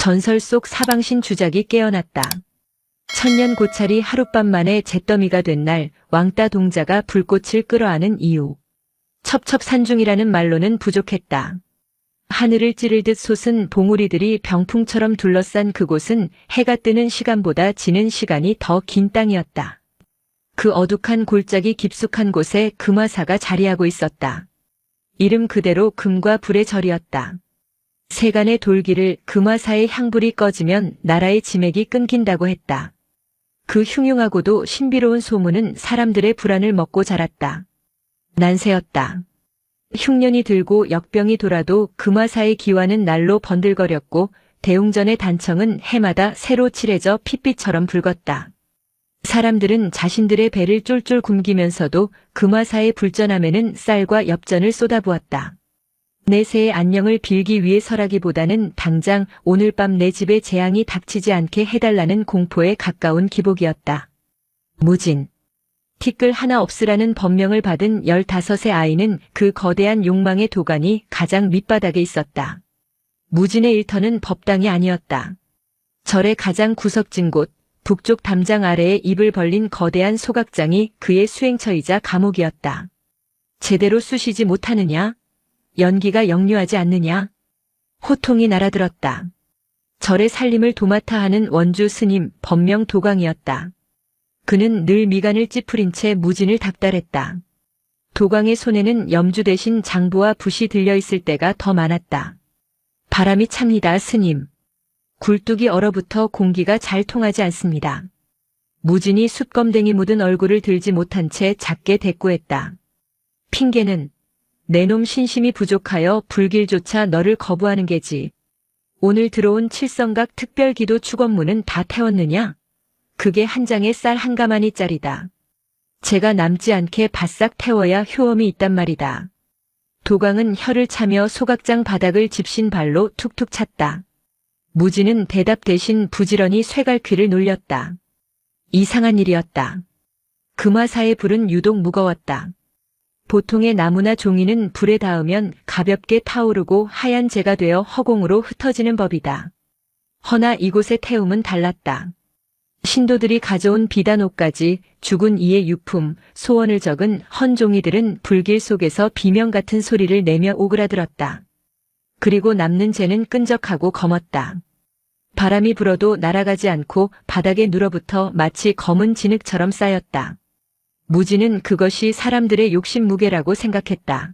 전설 속 사방신 주작이 깨어났다. 천년 고찰이 하룻밤 만에 잿더미가 된 날 왕따 동자가 불꽃을 끌어안은 이유. 첩첩산중이라는 말로는 부족했다. 하늘을 찌를 듯 솟은 봉우리들이 병풍처럼 둘러싼 그곳은 해가 뜨는 시간보다 지는 시간이 더 긴 땅이었다. 그 어둑한 골짜기 깊숙한 곳에 금화사가 자리하고 있었다. 이름 그대로 금과 불의 절이었다. 세간의 돌기를 금화사의 향불이 꺼지면 나라의 지맥이 끊긴다고 했다. 그 흉흉하고도 신비로운 소문은 사람들의 불안을 먹고 자랐다. 난세였다. 흉년이 들고 역병이 돌아도 금화사의 기와는 날로 번들거렸고 대웅전의 단청은 해마다 새로 칠해져 핏빛처럼 붉었다. 사람들은 자신들의 배를 쫄쫄 굶기면서도 금화사의 불전함에는 쌀과 엽전을 쏟아부었다. 내세의 안녕을 빌기 위해서라기보다는 당장 오늘 밤 내 집에 재앙이 닥치지 않게 해달라는 공포에 가까운 기복이었다. 무진. 티끌 하나 없으라는 법명을 받은 15의 아이는 그 거대한 욕망의 도가니 가장 밑바닥에 있었다. 무진의 일터는 법당이 아니었다. 절의 가장 구석진 곳, 북쪽 담장 아래에 입을 벌린 거대한 소각장이 그의 수행처이자 감옥이었다. 제대로 쑤시지 못하느냐? 연기가 역류하지 않느냐? 호통이 날아들었다. 절의 살림을 도맡아 하는 원주 스님 법명 도광이었다. 그는 늘 미간을 찌푸린 채 무진을 닥달했다. 도광의 손에는 염주 대신 장부와 붓이 들려있을 때가 더 많았다. 바람이 찹니다, 스님. 굴뚝이 얼어붙어 공기가 잘 통하지 않습니다. 무진이 숯검댕이 묻은 얼굴을 들지 못한 채 작게 대꾸했다. 핑계는 내 놈 신심이 부족하여 불길조차 너를 거부하는 게지. 오늘 들어온 칠성각 특별기도 축원문은 다 태웠느냐? 그게 한 장에 쌀 한 가마니짜리다. 제가 남지 않게 바싹 태워야 효험이 있단 말이다. 도광은 혀를 차며 소각장 바닥을 집신 발로 툭툭 찼다. 무진은 대답 대신 부지런히 쇠갈퀴를 놀렸다. 이상한 일이었다. 금화사의 불은 유독 무거웠다. 보통의 나무나 종이는 불에 닿으면 가볍게 타오르고 하얀 재가 되어 허공으로 흩어지는 법이다. 허나 이곳의 태움은 달랐다. 신도들이 가져온 비단옷까지 죽은 이의 유품, 소원을 적은 헌 종이들은 불길 속에서 비명 같은 소리를 내며 오그라들었다. 그리고 남는 재는 끈적하고 검었다. 바람이 불어도 날아가지 않고 바닥에 눌어붙어 마치 검은 진흙처럼 쌓였다. 무진은 그것이 사람들의 욕심 무게라고 생각했다.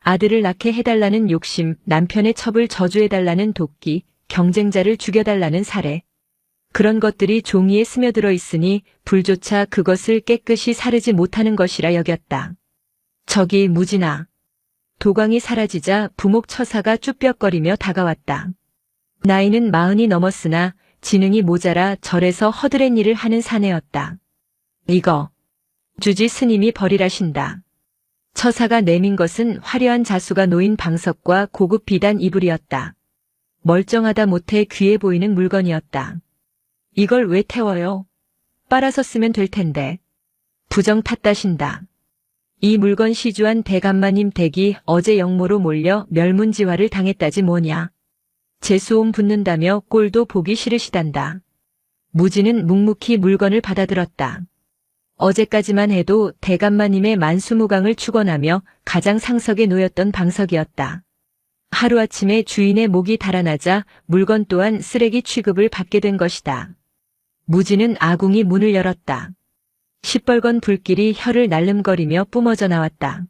아들을 낳게 해달라는 욕심, 남편의 첩을 저주해달라는 도끼, 경쟁자를 죽여달라는 사례. 그런 것들이 종이에 스며들어 있으니 불조차 그것을 깨끗이 사르지 못하는 것이라 여겼다. 저기 무진아. 도광이 사라지자 부목처사가 쭈뼛거리며 다가왔다. 나이는 40이 넘었으나 지능이 모자라 절에서 허드렛 일을 하는 사내였다. 이거 주지 스님이 버리라신다. 처사가 내민 것은 화려한 자수가 놓인 방석과 고급 비단 이불이었다. 멀쩡하다 못해 귀해 보이는 물건이었다. 이걸 왜 태워요? 빨아서 쓰면 될 텐데. 부정 탓다신다. 이 물건 시주한 대감마님 댁이 어제 역모로 몰려 멸문지화를 당했다지 뭐냐. 재수옴 붙는다며 꼴도 보기 싫으시단다. 무진은 묵묵히 물건을 받아들었다. 어제까지만 해도 대감마님의 만수무강을 축원하며 가장 상석에 놓였던 방석이었다. 하루아침에 주인의 목이 달아나자 물건 또한 쓰레기 취급을 받게 된 것이다. 무진은 아궁이 문을 열었다. 시뻘건 불길이 혀를 날름거리며 뿜어져 나왔다.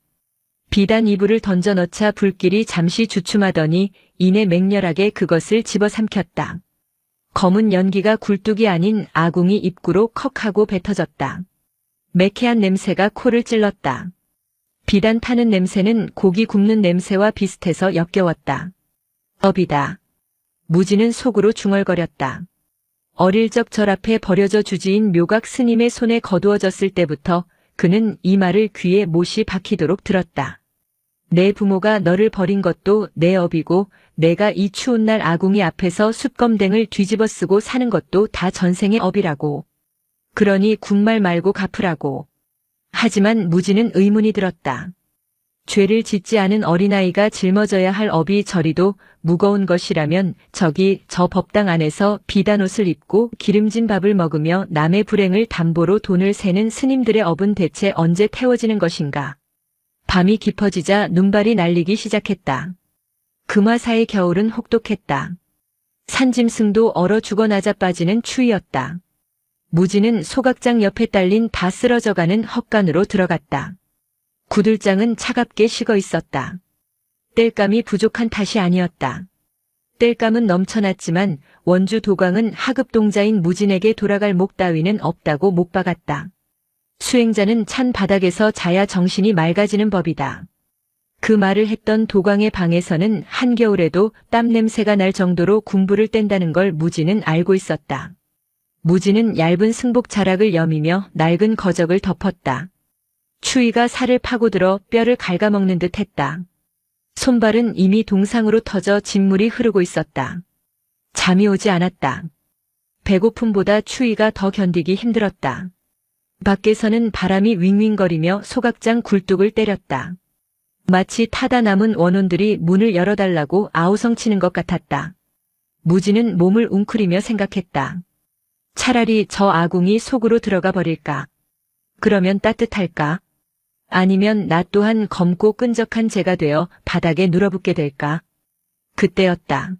비단 이불을 던져 넣자 불길이 잠시 주춤하더니 이내 맹렬하게 그것을 집어삼켰다. 검은 연기가 굴뚝이 아닌 아궁이 입구로 컥하고 뱉어졌다. 매캐한 냄새가 코를 찔렀다. 비단 타는 냄새는 고기 굽는 냄새와 비슷해서 역겨웠다. 업이다. 무진은 속으로 중얼거렸다. 어릴 적 절 앞에 버려져 주지인 묘각 스님의 손에 거두어졌을 때부터 그는 이 말을 귀에 못이 박히도록 들었다. 내 부모가 너를 버린 것도 내 업이고 내가 이 추운 날 아궁이 앞에서 숯검댕을 뒤집어 쓰고 사는 것도 다 전생의 업이라고. 그러니 군말 말고 갚으라고. 하지만 무진은 의문이 들었다. 죄를 짓지 않은 어린아이가 짊어져야 할 업이 저리도 무거운 것이라면 저기 저 법당 안에서 비단옷을 입고 기름진 밥을 먹으며 남의 불행을 담보로 돈을 세는 스님들의 업은 대체 언제 태워지는 것인가. 밤이 깊어지자 눈발이 날리기 시작했다. 금화사의 겨울은 혹독했다. 산짐승도 얼어 죽어 나자빠지는 추위였다. 무지는 소각장 옆에 딸린 다 쓰러져가는 헛간으로 들어갔다. 구들장은 차갑게 식어 있었다. 땔감이 부족한 탓이 아니었다. 땔감은 넘쳐났지만 원주 도광은 하급동자인 무진에게 돌아갈 목 따위는 없다고 못 박았다. 수행자는 찬 바닥에서 자야 정신이 맑아지는 법이다. 그 말을 했던 도광의 방에서는 한겨울에도 땀 냄새가 날 정도로 군부를 뗀다는 걸 무진은 알고 있었다. 무진은 얇은 승복 자락을 여미며 낡은 거적을 덮었다. 추위가 살을 파고들어 뼈를 갉아먹는 듯 했다. 손발은 이미 동상으로 터져 진물이 흐르고 있었다. 잠이 오지 않았다. 배고픔보다 추위가 더 견디기 힘들었다. 밖에서는 바람이 윙윙거리며 소각장 굴뚝을 때렸다. 마치 타다 남은 원혼들이 문을 열어달라고 아우성치는 것 같았다. 무지는 몸을 웅크리며 생각했다. 차라리 저 아궁이 속으로 들어가 버릴까? 그러면 따뜻할까? 아니면 나 또한 검고 끈적한 재가 되어 바닥에 눌어붙게 될까? 그때였다.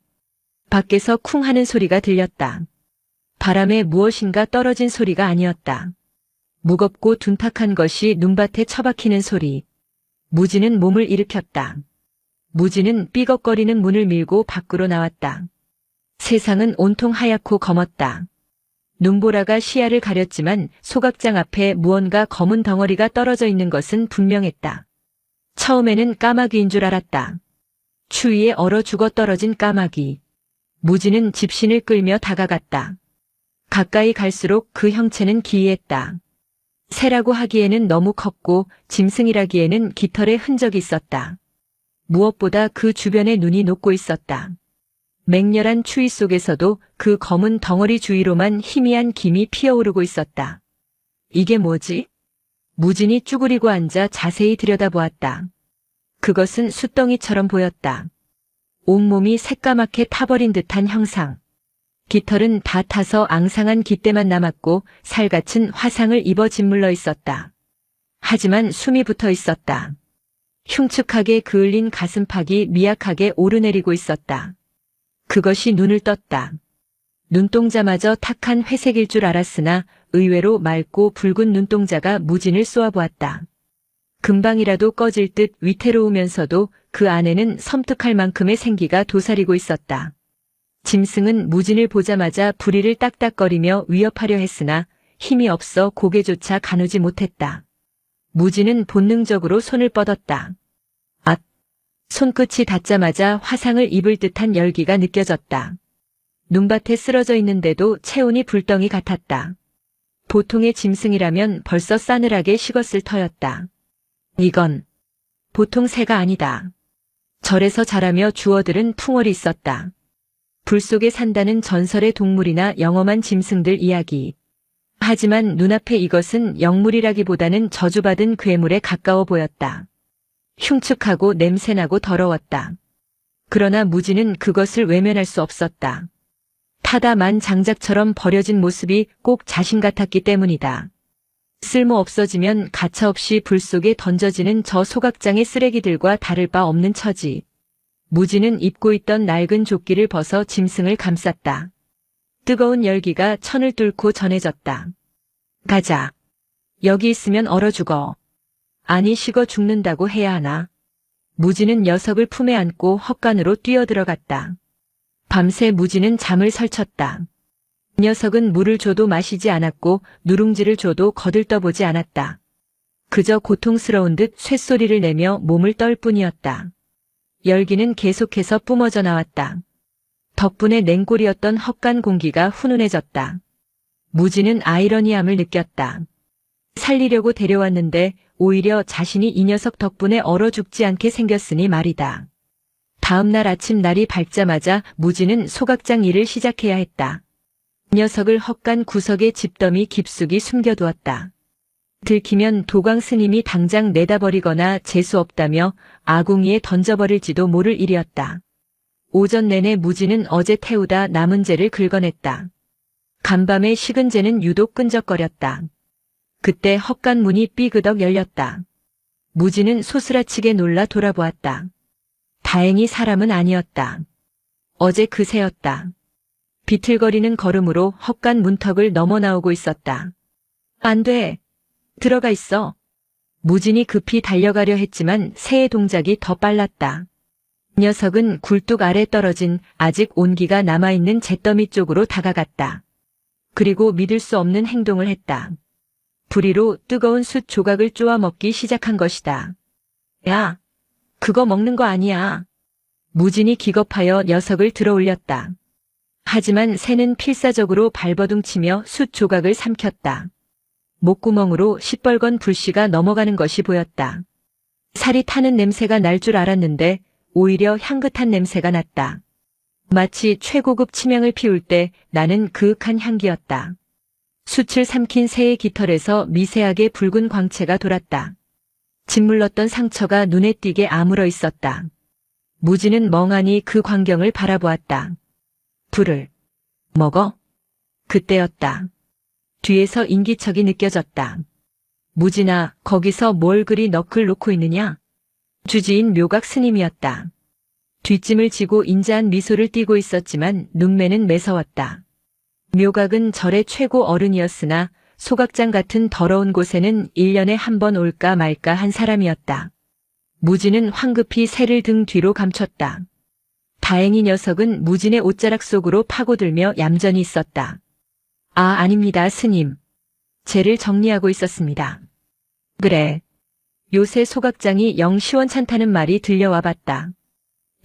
밖에서 쿵 하는 소리가 들렸다. 바람에 무엇인가 떨어진 소리가 아니었다. 무겁고 둔탁한 것이 눈밭에 처박히는 소리. 무지는 몸을 일으켰다. 무지는 삐걱거리는 문을 밀고 밖으로 나왔다. 세상은 온통 하얗고 검었다. 눈보라가 시야를 가렸지만 소각장 앞에 무언가 검은 덩어리가 떨어져 있는 것은 분명했다. 처음에는 까마귀인 줄 알았다. 추위에 얼어 죽어 떨어진 까마귀. 무지는 집신을 끌며 다가갔다. 가까이 갈수록 그 형체는 기이했다. 새라고 하기에는 너무 컸고 짐승이라기에는 깃털에 흔적이 있었다. 무엇보다 그 주변에 눈이 녹고 있었다. 맹렬한 추위 속에서도 그 검은 덩어리 주위로만 희미한 김이 피어오르고 있었다. 이게 뭐지? 무진이 쭈그리고 앉아 자세히 들여다보았다. 그것은 숫덩이처럼 보였다. 온몸이 새까맣게 타버린 듯한 형상. 깃털은 다 타서 앙상한 깃대만 남았고 살같은 화상을 입어 짓물러 있었다. 하지만 숨이 붙어 있었다. 흉측하게 그을린 가슴팍이 미약하게 오르내리고 있었다. 그것이 눈을 떴다. 눈동자마저 탁한 회색일 줄 알았으나 의외로 맑고 붉은 눈동자가 무진을 쏘아보았다. 금방이라도 꺼질 듯 위태로우면서도 그 안에는 섬뜩할 만큼의 생기가 도사리고 있었다. 짐승은 무진을 보자마자 부리를 딱딱거리며 위협하려 했으나 힘이 없어 고개조차 가누지 못했다. 무진은 본능적으로 손을 뻗었다. 앗! 손끝이 닿자마자 화상을 입을 듯한 열기가 느껴졌다. 눈밭에 쓰러져 있는데도 체온이 불덩이 같았다. 보통의 짐승이라면 벌써 싸늘하게 식었을 터였다. 이건 보통 새가 아니다. 절에서 자라며 주어들은 풍월이 있었다. 불 속에 산다는 전설의 동물이나 영험한 짐승들 이야기. 하지만 눈앞에 이것은 영물이라기보다는 저주받은 괴물에 가까워 보였다. 흉측하고 냄새나고 더러웠다. 그러나 무지는 그것을 외면할 수 없었다. 타다만 장작처럼 버려진 모습이 꼭 자신 같았기 때문이다. 쓸모 없어지면 가차없이 불 속에 던져지는 저 소각장의 쓰레기들과 다를 바 없는 처지. 무지는 입고 있던 낡은 조끼를 벗어 짐승을 감쌌다. 뜨거운 열기가 천을 뚫고 전해졌다. 가자. 여기 있으면 얼어 죽어. 아니 식어 죽는다고 해야 하나. 무지는 녀석을 품에 안고 헛간으로 뛰어들어갔다. 밤새 무지는 잠을 설쳤다. 녀석은 물을 줘도 마시지 않았고 누룽지를 줘도 거들떠보지 않았다. 그저 고통스러운 듯 쇳소리를 내며 몸을 떨 뿐이었다. 열기는 계속해서 뿜어져 나왔다. 덕분에 냉골이었던 헛간 공기가 훈훈해졌다. 무지는 아이러니함을 느꼈다. 살리려고 데려왔는데 오히려 자신이 이 녀석 덕분에 얼어 죽지 않게 생겼으니 말이다. 다음 날 아침 날이 밝자마자 무지는 소각장 일을 시작해야 했다. 녀석을 헛간 구석에 집더미 깊숙이 숨겨두었다. 들키면 도광 스님이 당장 내다버리거나 재수 없다며 아궁이에 던져버릴지도 모를 일이었다. 오전 내내 무지는 어제 태우다 남은 재를 긁어냈다. 간밤에 식은 재는 유독 끈적거렸다. 그때 헛간 문이 삐그덕 열렸다. 무지는 소스라치게 놀라 돌아보았다. 다행히 사람은 아니었다. 어제 그새였다. 비틀거리는 걸음으로 헛간 문턱을 넘어 나오고 있었다. 안 돼. 들어가 있어. 무진이 급히 달려가려 했지만 새의 동작이 더 빨랐다. 녀석은 굴뚝 아래 떨어진 아직 온기가 남아있는 잿더미 쪽으로 다가갔다. 그리고 믿을 수 없는 행동을 했다. 부리로 뜨거운 숯 조각을 쪼아 먹기 시작한 것이다. 야, 그거 먹는 거 아니야. 무진이 기겁하여 녀석을 들어 올렸다. 하지만 새는 필사적으로 발버둥치며 숯 조각을 삼켰다. 목구멍으로 시뻘건 불씨가 넘어가는 것이 보였다. 살이 타는 냄새가 날 줄 알았는데 오히려 향긋한 냄새가 났다. 마치 최고급 치명을 피울 때 나는 그윽한 향기였다. 숯을 삼킨 새의 깃털에서 미세하게 붉은 광채가 돌았다. 짓물렀던 상처가 눈에 띄게 아물어 있었다. 무지는 멍하니 그 광경을 바라보았다. 불을 먹어? 그때였다. 뒤에서 인기척이 느껴졌다. 무진아, 거기서 뭘 그리 너클 놓고 있느냐? 주지인 묘각 스님이었다. 뒷짐을 지고 인자한 미소를 띠고 있었지만 눈매는 매서웠다. 묘각은 절의 최고 어른이었으나 소각장 같은 더러운 곳에는 1년에 한 번 올까 말까 한 사람이었다. 무진은 황급히 새를 등 뒤로 감췄다. 다행히 녀석은 무진의 옷자락 속으로 파고들며 얌전히 있었다. 아, 아닙니다, 스님. 재를 정리하고 있었습니다. 그래. 요새 소각장이 영 시원찮다는 말이 들려와 봤다.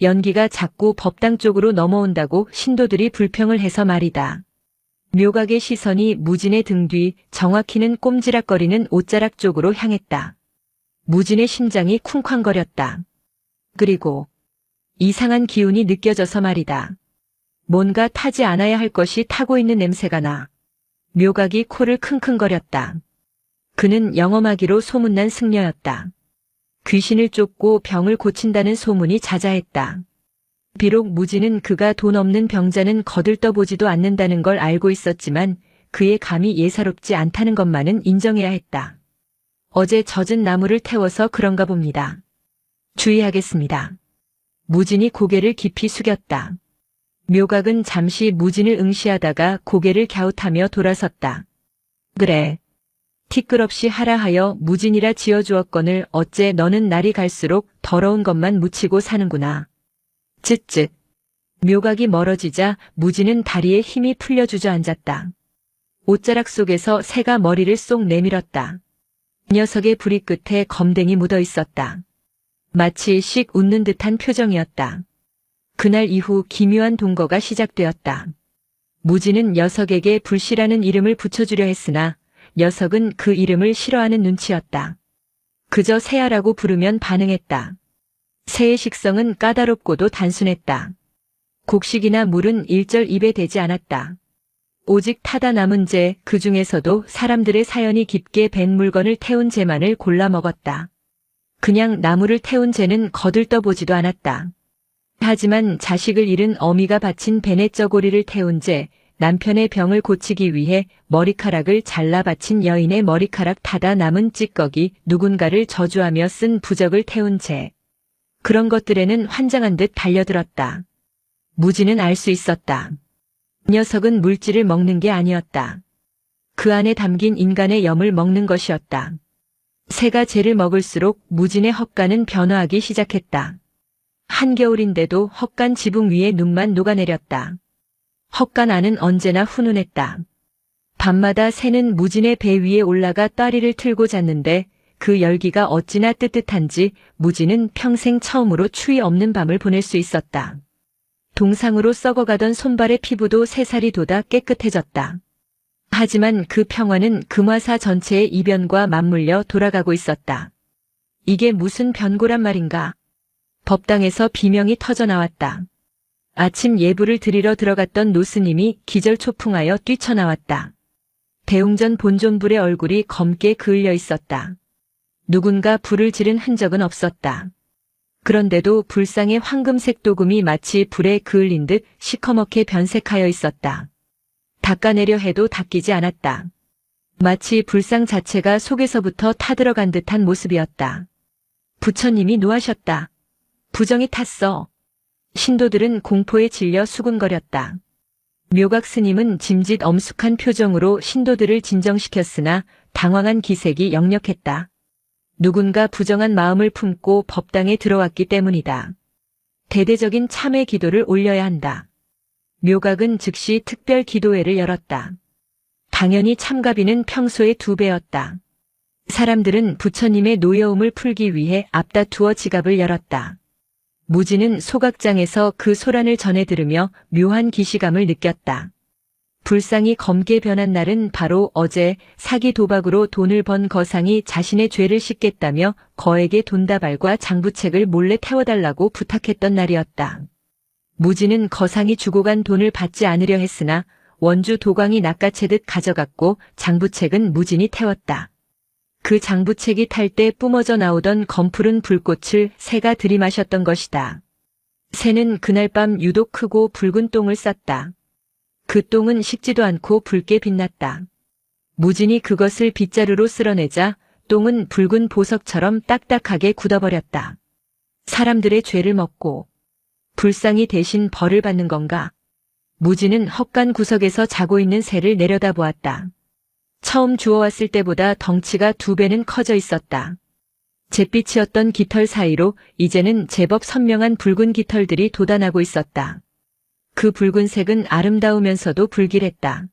연기가 자꾸 법당 쪽으로 넘어온다고 신도들이 불평을 해서 말이다. 묘각의 시선이 무진의 등 뒤 정확히는 꼼지락거리는 옷자락 쪽으로 향했다. 무진의 심장이 쿵쾅거렸다. 그리고 이상한 기운이 느껴져서 말이다. 뭔가 타지 않아야 할 것이 타고 있는 냄새가 나. 묘각이 코를 킁킁거렸다. 그는 영험하기로 소문난 승려였다. 귀신을 쫓고 병을 고친다는 소문이 자자했다. 비록 무지는 그가 돈 없는 병자는 거들떠보지도 않는다는 걸 알고 있었지만 그의 감이 예사롭지 않다는 것만은 인정해야 했다. 어제 젖은 나무를 태워서 그런가 봅니다. 주의하겠습니다. 무진이 고개를 깊이 숙였다. 묘각은 잠시 무진을 응시하다가 고개를 갸웃하며 돌아섰다. 그래. 티끌없이 하라 하여 무진이라 지어주었거늘 어째 너는 날이 갈수록 더러운 것만 묻히고 사는구나. 쯧쯧. 묘각이 멀어지자 무진은 다리에 힘이 풀려 주저앉았다. 옷자락 속에서 새가 머리를 쏙 내밀었다. 녀석의 부리 끝에 검댕이 묻어 있었다. 마치 씩 웃는 듯한 표정이었다. 그날 이후 기묘한 동거가 시작되었다. 무진은 녀석에게 불씨라는 이름을 붙여주려 했으나 녀석은 그 이름을 싫어하는 눈치였다. 그저 새야라고 부르면 반응했다. 새의 식성은 까다롭고도 단순했다. 곡식이나 물은 일절 입에 대지 않았다. 오직 타다 남은 재, 그 중에서도 사람들의 사연이 깊게 밴 물건을 태운 재만을 골라 먹었다. 그냥 나무를 태운 재는 거들떠보지도 않았다. 하지만 자식을 잃은 어미가 바친 베네쩌고리를 태운 재, 남편의 병을 고치기 위해 머리카락을 잘라 바친 여인의 머리카락 타다 남은 찌꺼기, 누군가를 저주하며 쓴 부적을 태운 재. 그런 것들에는 환장한 듯 달려들었다. 무지는 알 수 있었다. 녀석은 물질을 먹는 게 아니었다. 그 안에 담긴 인간의 염을 먹는 것이었다. 새가 재를 먹을수록 무진의 헛간은 변화하기 시작했다. 한겨울인데도 헛간 지붕 위에 눈만 녹아내렸다. 헛간 안은 언제나 훈훈했다. 밤마다 새는 무진의 배 위에 올라가 따리를 틀고 잤는데 그 열기가 어찌나 뜨뜻한지 무진은 평생 처음으로 추위 없는 밤을 보낼 수 있었다. 동상으로 썩어가던 손발의 피부도 새살이 돋아 깨끗해졌다. 하지만 그 평화는 금화사 전체의 이변과 맞물려 돌아가고 있었다. 이게 무슨 변고란 말인가? 법당에서 비명이 터져나왔다. 아침 예불을 드리러 들어갔던 노스님이 기절초풍하여 뛰쳐나왔다. 대웅전 본존불의 얼굴이 검게 그을려 있었다. 누군가 불을 지른 흔적은 없었다. 그런데도 불상의 황금색 도금이 마치 불에 그을린 듯 시커멓게 변색하여 있었다. 닦아내려 해도 닦이지 않았다. 마치 불상 자체가 속에서부터 타들어간 듯한 모습이었다. 부처님이 노하셨다. 부정이 탔어. 신도들은 공포에 질려 수군거렸다. 묘각 스님은 짐짓 엄숙한 표정으로 신도들을 진정시켰으나 당황한 기색이 역력했다. 누군가 부정한 마음을 품고 법당에 들어왔기 때문이다. 대대적인 참회 기도를 올려야 한다. 묘각은 즉시 특별 기도회를 열었다. 당연히 참가비는 평소의 2배였다. 사람들은 부처님의 노여움을 풀기 위해 앞다투어 지갑을 열었다. 무지는 소각장에서 그 소란을 전해 들으며 묘한 기시감을 느꼈다. 불상이 검게 변한 날은 바로 어제 사기 도박으로 돈을 번 거상이 자신의 죄를 씻겠다며 거에게 돈다발과 장부책을 몰래 태워달라고 부탁했던 날이었다. 무지는 거상이 주고 간 돈을 받지 않으려 했으나 원주 도광이 낚아채듯 가져갔고 장부책은 무진이 태웠다. 그 장부책이 탈 때 뿜어져 나오던 검푸른 불꽃을 새가 들이마셨던 것이다. 새는 그날 밤 유독 크고 붉은 똥을 쌌다. 그 똥은 식지도 않고 붉게 빛났다. 무진이 그것을 빗자루로 쓸어내자 똥은 붉은 보석처럼 딱딱하게 굳어버렸다. 사람들의 죄를 먹고 불상이 대신 벌을 받는 건가? 무진은 헛간 구석에서 자고 있는 새를 내려다보았다. 처음 주워왔을 때보다 덩치가 2배는 커져 있었다. 잿빛이었던 깃털 사이로 이제는 제법 선명한 붉은 깃털들이 돋아나고 있었다. 그 붉은색은 아름다우면서도 불길했다.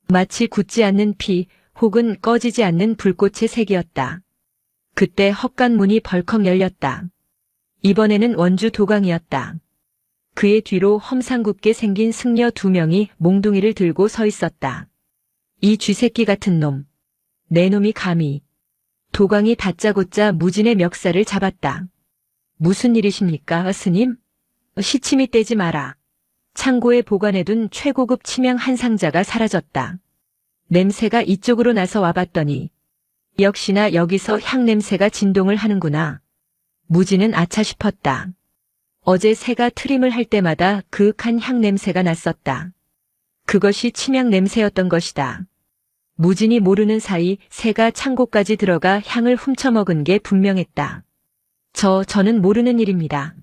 마치 굳지 않는 피 혹은 꺼지지 않는 불꽃의 색이었다. 그때 헛간 문이 벌컥 열렸다. 이번에는 원주 도광이었다. 그의 뒤로 험상궂게 생긴 승려 2명이 몽둥이를 들고 서 있었다. 이 쥐새끼 같은 놈. 내 놈이 감히. 도광이 다짜고짜 무진의 멱살을 잡았다. 무슨 일이십니까, 스님? 시치미 떼지 마라. 창고에 보관해둔 최고급 치명 한 상자가 사라졌다. 냄새가 이쪽으로 나서 와봤더니 역시나 여기서 향냄새가 진동을 하는구나. 무진은 아차 싶었다. 어제 새가 트림을 할 때마다 그윽한 향냄새가 났었다. 그것이 치명 냄새였던 것이다. 무진이 모르는 사이 새가 창고까지 들어가 향을 훔쳐먹은 게 분명했다. 저는 모르는 일입니다.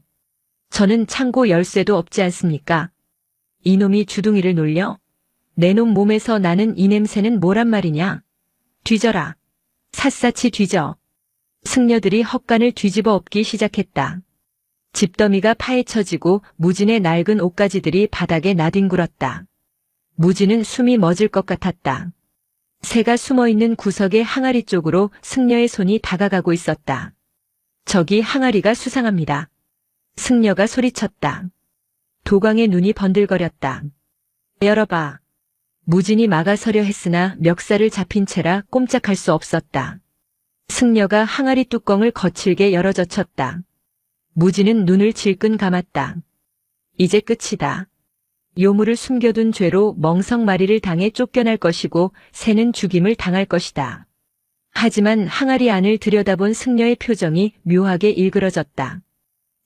저는 창고 열쇠도 없지 않습니까? 이놈이 주둥이를 놀려? 내 놈 몸에서 나는 이 냄새는 뭐란 말이냐? 뒤져라. 샅샅이 뒤져. 승려들이 헛간을 뒤집어 엎기 시작했다. 집더미가 파헤쳐지고 무진의 낡은 옷가지들이 바닥에 나뒹굴었다. 무진은 숨이 멎을 것 같았다. 새가 숨어있는 구석의 항아리 쪽으로 승려의 손이 다가가고 있었다. 저기 항아리가 수상합니다. 승려가 소리쳤다. 도광의 눈이 번들거렸다. 열어봐. 무진이 막아서려 했으나 멱살을 잡힌 채라 꼼짝할 수 없었다. 승려가 항아리 뚜껑을 거칠게 열어젖혔다. 무진은 눈을 질끈 감았다. 이제 끝이다. 요물을 숨겨둔 죄로 멍석마리를 당해 쫓겨날 것이고 새는 죽임을 당할 것이다. 하지만 항아리 안을 들여다본 승려의 표정이 묘하게 일그러졌다.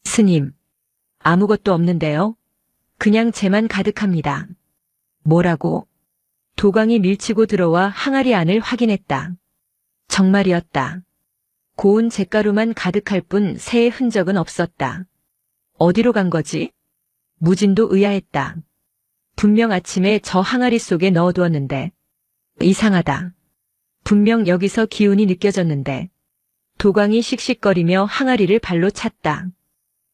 스님, 아무것도 없는데요? 그냥 재만 가득합니다. 뭐라고? 도광이 밀치고 들어와 항아리 안을 확인했다. 정말이었다. 고운 잿가루만 가득할 뿐 새의 흔적은 없었다. 어디로 간 거지? 무진도 의아했다. 분명 아침에 저 항아리 속에 넣어두었는데. 이상하다. 분명 여기서 기운이 느껴졌는데. 도광이 씩씩거리며 항아리를 발로 찼다.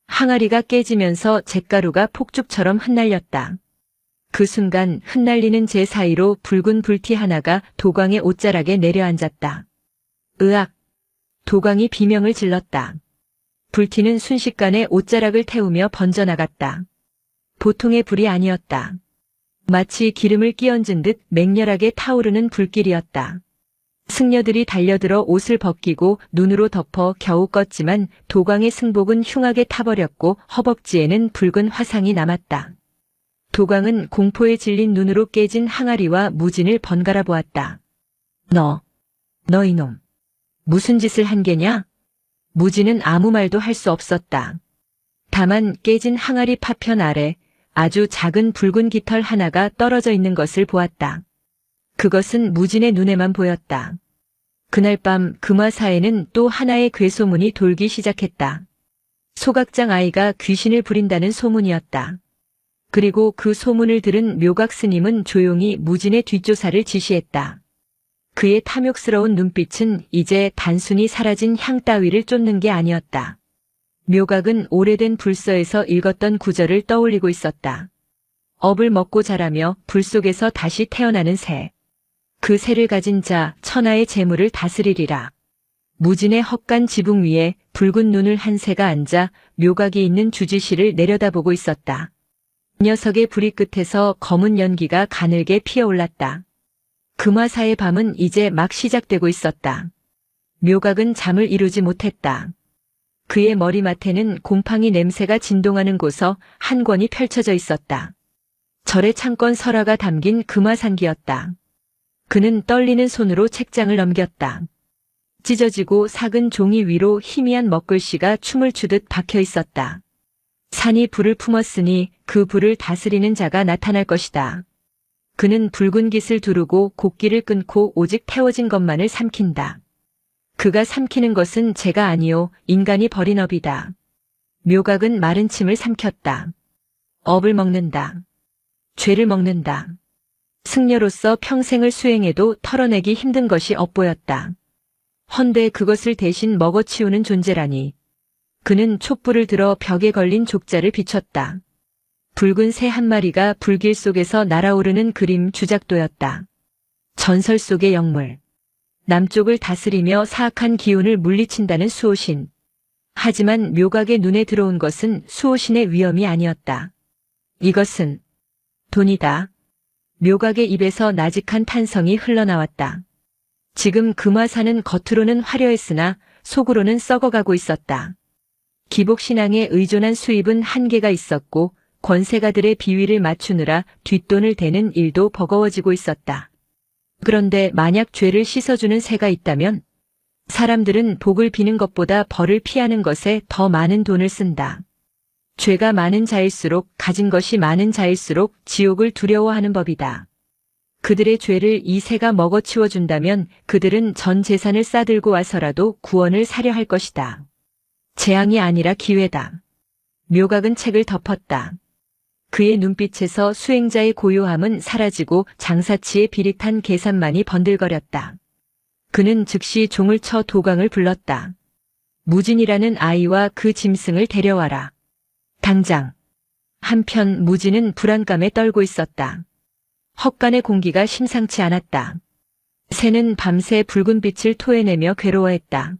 항아리가 깨지면서 잿가루가 폭죽처럼 흩날렸다. 그 순간 흩날리는 재 사이로 붉은 불티 하나가 도광의 옷자락에 내려앉았다. 으악! 도광이 비명을 질렀다. 불티는 순식간에 옷자락을 태우며 번져나갔다. 보통의 불이 아니었다. 마치 기름을 끼얹은 듯 맹렬하게 타오르는 불길이었다. 승려들이 달려들어 옷을 벗기고 눈으로 덮어 겨우 껐지만 도광의 승복은 흉하게 타버렸고 허벅지에는 붉은 화상이 남았다. 도광은 공포에 질린 눈으로 깨진 항아리와 무진을 번갈아 보았다. 너 이놈. 무슨 짓을 한 게냐? 무진은 아무 말도 할 수 없었다. 다만 깨진 항아리 파편 아래 아주 작은 붉은 깃털 하나가 떨어져 있는 것을 보았다. 그것은 무진의 눈에만 보였다. 그날 밤 금화사에는 또 하나의 괴소문이 돌기 시작했다. 소각장 아이가 귀신을 부린다는 소문이었다. 그리고 그 소문을 들은 묘각 스님은 조용히 무진의 뒷조사를 지시했다. 그의 탐욕스러운 눈빛은 이제 단순히 사라진 향 따위를 쫓는 게 아니었다. 묘각은 오래된 불서에서 읽었던 구절을 떠올리고 있었다. 업을 먹고 자라며 불 속에서 다시 태어나는 새. 그 새를 가진 자 천하의 재물을 다스리리라. 무진의 헛간 지붕 위에 붉은 눈을 한 새가 앉아 묘각이 있는 주지시를 내려다보고 있었다. 녀석의 부리 끝에서 검은 연기가 가늘게 피어올랐다. 금화사의 밤은 이제 막 시작되고 있었다. 묘각은 잠을 이루지 못했다. 그의 머리맡에는 곰팡이 냄새가 진동하는 고서 한 권이 펼쳐져 있었다. 절의 창건 설화가 담긴 금화상기였다. 그는 떨리는 손으로 책장을 넘겼다. 찢어지고 삭은 종이 위로 희미한 먹글씨가 춤을 추듯 박혀 있었다. 산이 불을 품었으니 그 불을 다스리는 자가 나타날 것이다. 그는 붉은 깃을 두르고 곡기를 끊고 오직 태워진 것만을 삼킨다. 그가 삼키는 것은 죄가 아니요 인간이 버린 업이다. 묘각은 마른 침을 삼켰다. 업을 먹는다. 죄를 먹는다. 승려로서 평생을 수행해도 털어내기 힘든 것이 엇보였다. 헌데 그것을 대신 먹어치우는 존재라니. 그는 촛불을 들어 벽에 걸린 족자를 비췄다. 붉은 새 한 마리가 불길 속에서 날아오르는 그림 주작도였다. 전설 속의 영물. 남쪽을 다스리며 사악한 기운을 물리친다는 수호신. 하지만 묘각의 눈에 들어온 것은 수호신의 위엄이 아니었다. 이것은 돈이다. 묘각의 입에서 나직한 탄성이 흘러나왔다. 지금 금화사는 겉으로는 화려했으나 속으로는 썩어가고 있었다. 기복신앙에 의존한 수입은 한계가 있었고 권세가들의 비위를 맞추느라 뒷돈을 대는 일도 버거워지고 있었다. 그런데 만약 죄를 씻어주는 새가 있다면 사람들은 복을 비는 것보다 벌을 피하는 것에 더 많은 돈을 쓴다. 죄가 많은 자일수록 가진 것이 많은 자일수록 지옥을 두려워하는 법이다. 그들의 죄를 이 새가 먹어치워준다면 그들은 전 재산을 싸들고 와서라도 구원을 사려 할 것이다. 재앙이 아니라 기회다. 묘각은 책을 덮었다. 그의 눈빛에서 수행자의 고요함은 사라지고 장사치의 비릿한 계산만이 번들거렸다. 그는 즉시 종을 쳐 도광을 불렀다. 무진이라는 아이와 그 짐승을 데려와라. 당장. 한편 무진은 불안감에 떨고 있었다. 헛간의 공기가 심상치 않았다. 새는 밤새 붉은 빛을 토해내며 괴로워했다.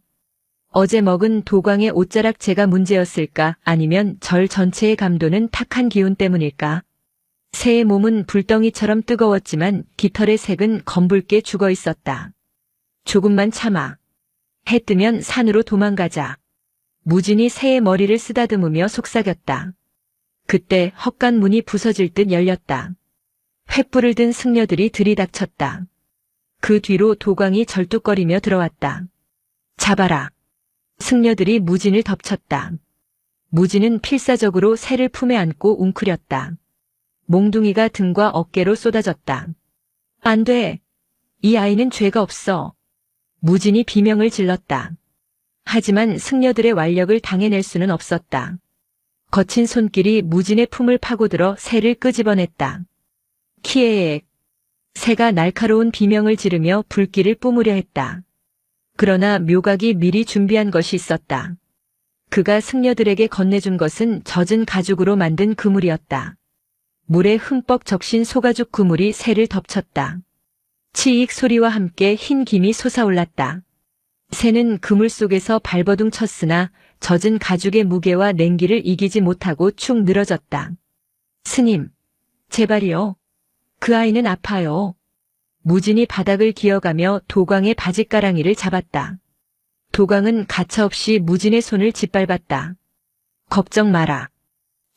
어제 먹은 도광의 옷자락재가 문제였을까 아니면 절 전체의 감도는 탁한 기운 때문일까? 새의 몸은 불덩이처럼 뜨거웠지만 깃털의 색은 검붉게 죽어 있었다. 조금만 참아. 해 뜨면 산으로 도망가자. 무진이 새의 머리를 쓰다듬으며 속삭였다. 그때 헛간 문이 부서질 듯 열렸다. 횃불을 든 승려들이 들이닥쳤다. 그 뒤로 도광이 절뚝거리며 들어왔다. 잡아라. 승려들이 무진을 덮쳤다. 무진은 필사적으로 새를 품에 안고 웅크렸다. 몽둥이가 등과 어깨로 쏟아졌다. 안 돼. 이 아이는 죄가 없어. 무진이 비명을 질렀다. 하지만 승려들의 완력을 당해낼 수는 없었다. 거친 손길이 무진의 품을 파고들어 새를 끄집어냈다. 키에액. 새가 날카로운 비명을 지르며 불길을 뿜으려 했다. 그러나 묘각이 미리 준비한 것이 있었다. 그가 승려들에게 건네준 것은 젖은 가죽으로 만든 그물이었다. 물에 흠뻑 적신 소가죽 그물이 새를 덮쳤다. 치익 소리와 함께 흰 김이 솟아올랐다. 새는 그물 속에서 발버둥 쳤으나 젖은 가죽의 무게와 냉기를 이기지 못하고 축 늘어졌다. 스님, 제발이요. 그 아이는 아파요. 무진이 바닥을 기어가며 도광의 바짓가랑이를 잡았다. 도광은 가차없이 무진의 손을 짓밟았다. 걱정 마라.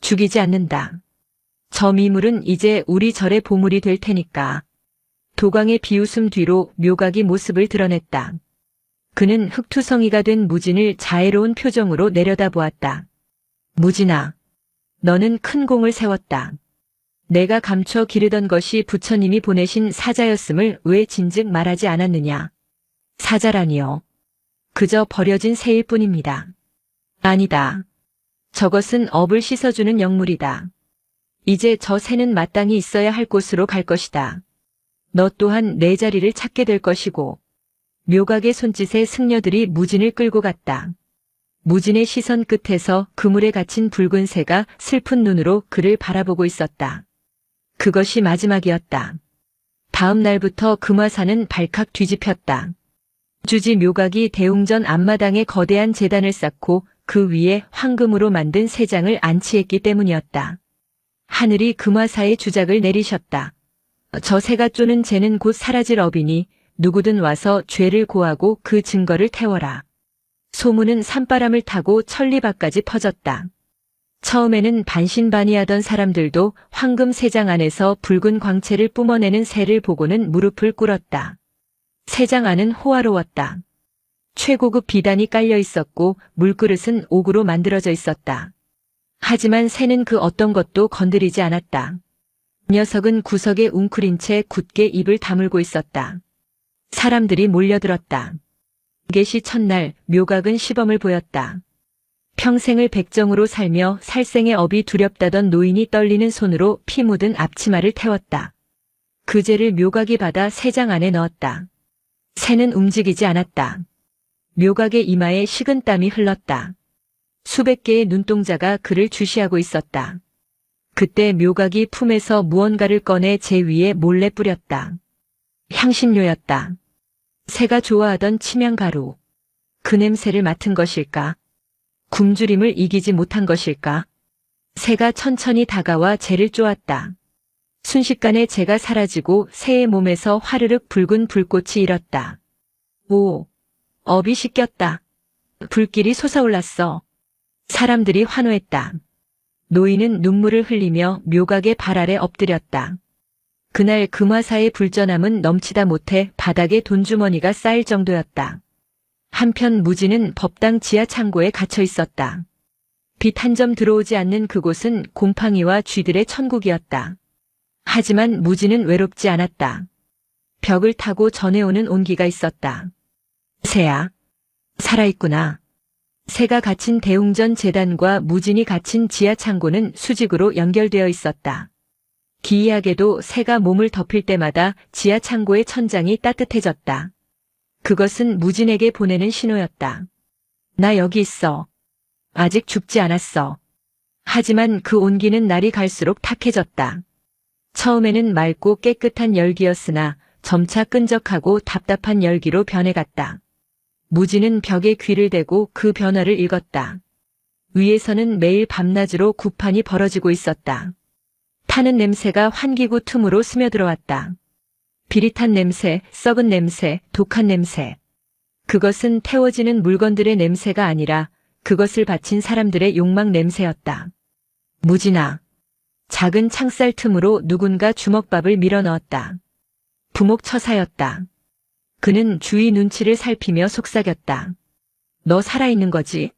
죽이지 않는다. 저 미물은 이제 우리 절의 보물이 될 테니까. 도광의 비웃음 뒤로 묘각이 모습을 드러냈다. 그는 흑투성이가 된 무진을 자애로운 표정으로 내려다보았다. 무진아, 너는 큰 공을 세웠다. 내가 감춰 기르던 것이 부처님이 보내신 사자였음을 왜 진즉 말하지 않았느냐. 사자라니요. 그저 버려진 새일 뿐입니다. 아니다. 저것은 업을 씻어주는 영물이다. 이제 저 새는 마땅히 있어야 할 곳으로 갈 것이다. 너 또한 내 자리를 찾게 될 것이고. 묘각의 손짓에 승려들이 무진을 끌고 갔다. 무진의 시선 끝에서 그물에 갇힌 붉은 새가 슬픈 눈으로 그를 바라보고 있었다. 그것이 마지막이었다. 다음 날부터 금화사는 발칵 뒤집혔다. 주지 묘각이 대웅전 앞마당에 거대한 제단을 쌓고 그 위에 황금으로 만든 새장을 안치했기 때문이었다. 하늘이 금화사의 주작을 내리셨다. 저 새가 쪼는 죄는 곧 사라질 업이니 누구든 와서 죄를 고하고 그 증거를 태워라. 소문은 산바람을 타고 천리밖까지 퍼졌다. 처음에는 반신반의하던 사람들도 황금 새장 안에서 붉은 광채를 뿜어내는 새를 보고는 무릎을 꿇었다. 새장 안은 호화로웠다. 최고급 비단이 깔려 있었고 물그릇은 옥으로 만들어져 있었다. 하지만 새는 그 어떤 것도 건드리지 않았다. 녀석은 구석에 웅크린 채 굳게 입을 다물고 있었다. 사람들이 몰려들었다. 개시 첫날 묘각은 시범을 보였다. 평생을 백정으로 살며 살생의 업이 두렵다던 노인이 떨리는 손으로 피 묻은 앞치마를 태웠다. 그 죄를 묘각이 받아 새장 안에 넣었다. 새는 움직이지 않았다. 묘각의 이마에 식은땀이 흘렀다. 수백 개의 눈동자가 그를 주시하고 있었다. 그때 묘각이 품에서 무언가를 꺼내 제 위에 몰래 뿌렸다. 향신료였다. 새가 좋아하던 침향가루. 그 냄새를 맡은 것일까? 굶주림을 이기지 못한 것일까? 새가 천천히 다가와 재를 쪼았다. 순식간에 재가 사라지고 새의 몸에서 화르륵 붉은 불꽃이 일었다. 오, 업이 씻겼다. 불길이 솟아올랐어. 사람들이 환호했다. 노인은 눈물을 흘리며 묘각의 발 아래 엎드렸다. 그날 금화사의 불전함은 넘치다 못해 바닥에 돈주머니가 쌓일 정도였다. 한편 무진은 법당 지하 창고에 갇혀 있었다. 빛 한 점 들어오지 않는 그곳은 곰팡이와 쥐들의 천국이었다. 하지만 무진은 외롭지 않았다. 벽을 타고 전해오는 온기가 있었다. 새야, 살아있구나. 새가 갇힌 대웅전 재단과 무진이 갇힌 지하 창고는 수직으로 연결되어 있었다. 기이하게도 새가 몸을 덮일 때마다 지하 창고의 천장이 따뜻해졌다. 그것은 무진에게 보내는 신호였다. 나 여기 있어. 아직 죽지 않았어. 하지만 그 온기는 날이 갈수록 탁해졌다. 처음에는 맑고 깨끗한 열기였으나 점차 끈적하고 답답한 열기로 변해갔다. 무진은 벽에 귀를 대고 그 변화를 읽었다. 위에서는 매일 밤낮으로 구판이 벌어지고 있었다. 타는 냄새가 환기구 틈으로 스며들어왔다. 비릿한 냄새, 썩은 냄새, 독한 냄새. 그것은 태워지는 물건들의 냄새가 아니라 그것을 바친 사람들의 욕망 냄새였다. 무진아. 작은 창살 틈으로 누군가 주먹밥을 밀어넣었다. 부목처사였다. 그는 주위 눈치를 살피며 속삭였다. 너 살아있는 거지?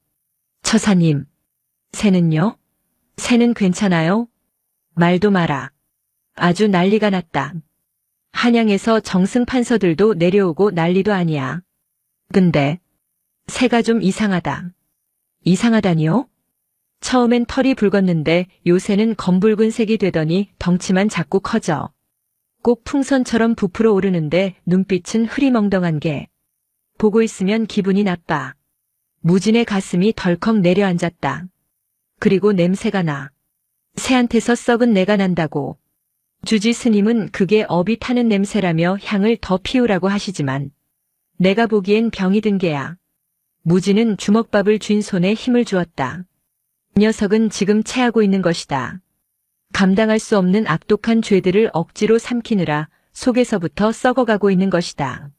처사님. 새는요? 새는 괜찮아요? 말도 마라. 아주 난리가 났다. 한양에서 정승 판서들도 내려오고 난리도 아니야. 근데 새가 좀 이상하다. 이상하다니요? 처음엔 털이 붉었는데 요새는 검붉은색이 되더니 덩치만 자꾸 커져. 꼭 풍선처럼 부풀어 오르는데 눈빛은 흐리멍덩한 게. 보고 있으면 기분이 나빠. 무진의 가슴이 덜컥 내려앉았다. 그리고 냄새가 나. 새한테서 썩은 내가 난다고. 주지 스님은 그게 업이 타는 냄새라며 향을 더 피우라고 하시지만 내가 보기엔 병이 든 게야. 무진은 주먹밥을 쥔 손에 힘을 주었다. 녀석은 지금 체하고 있는 것이다. 감당할 수 없는 악독한 죄들을 억지로 삼키느라 속에서부터 썩어가고 있는 것이다.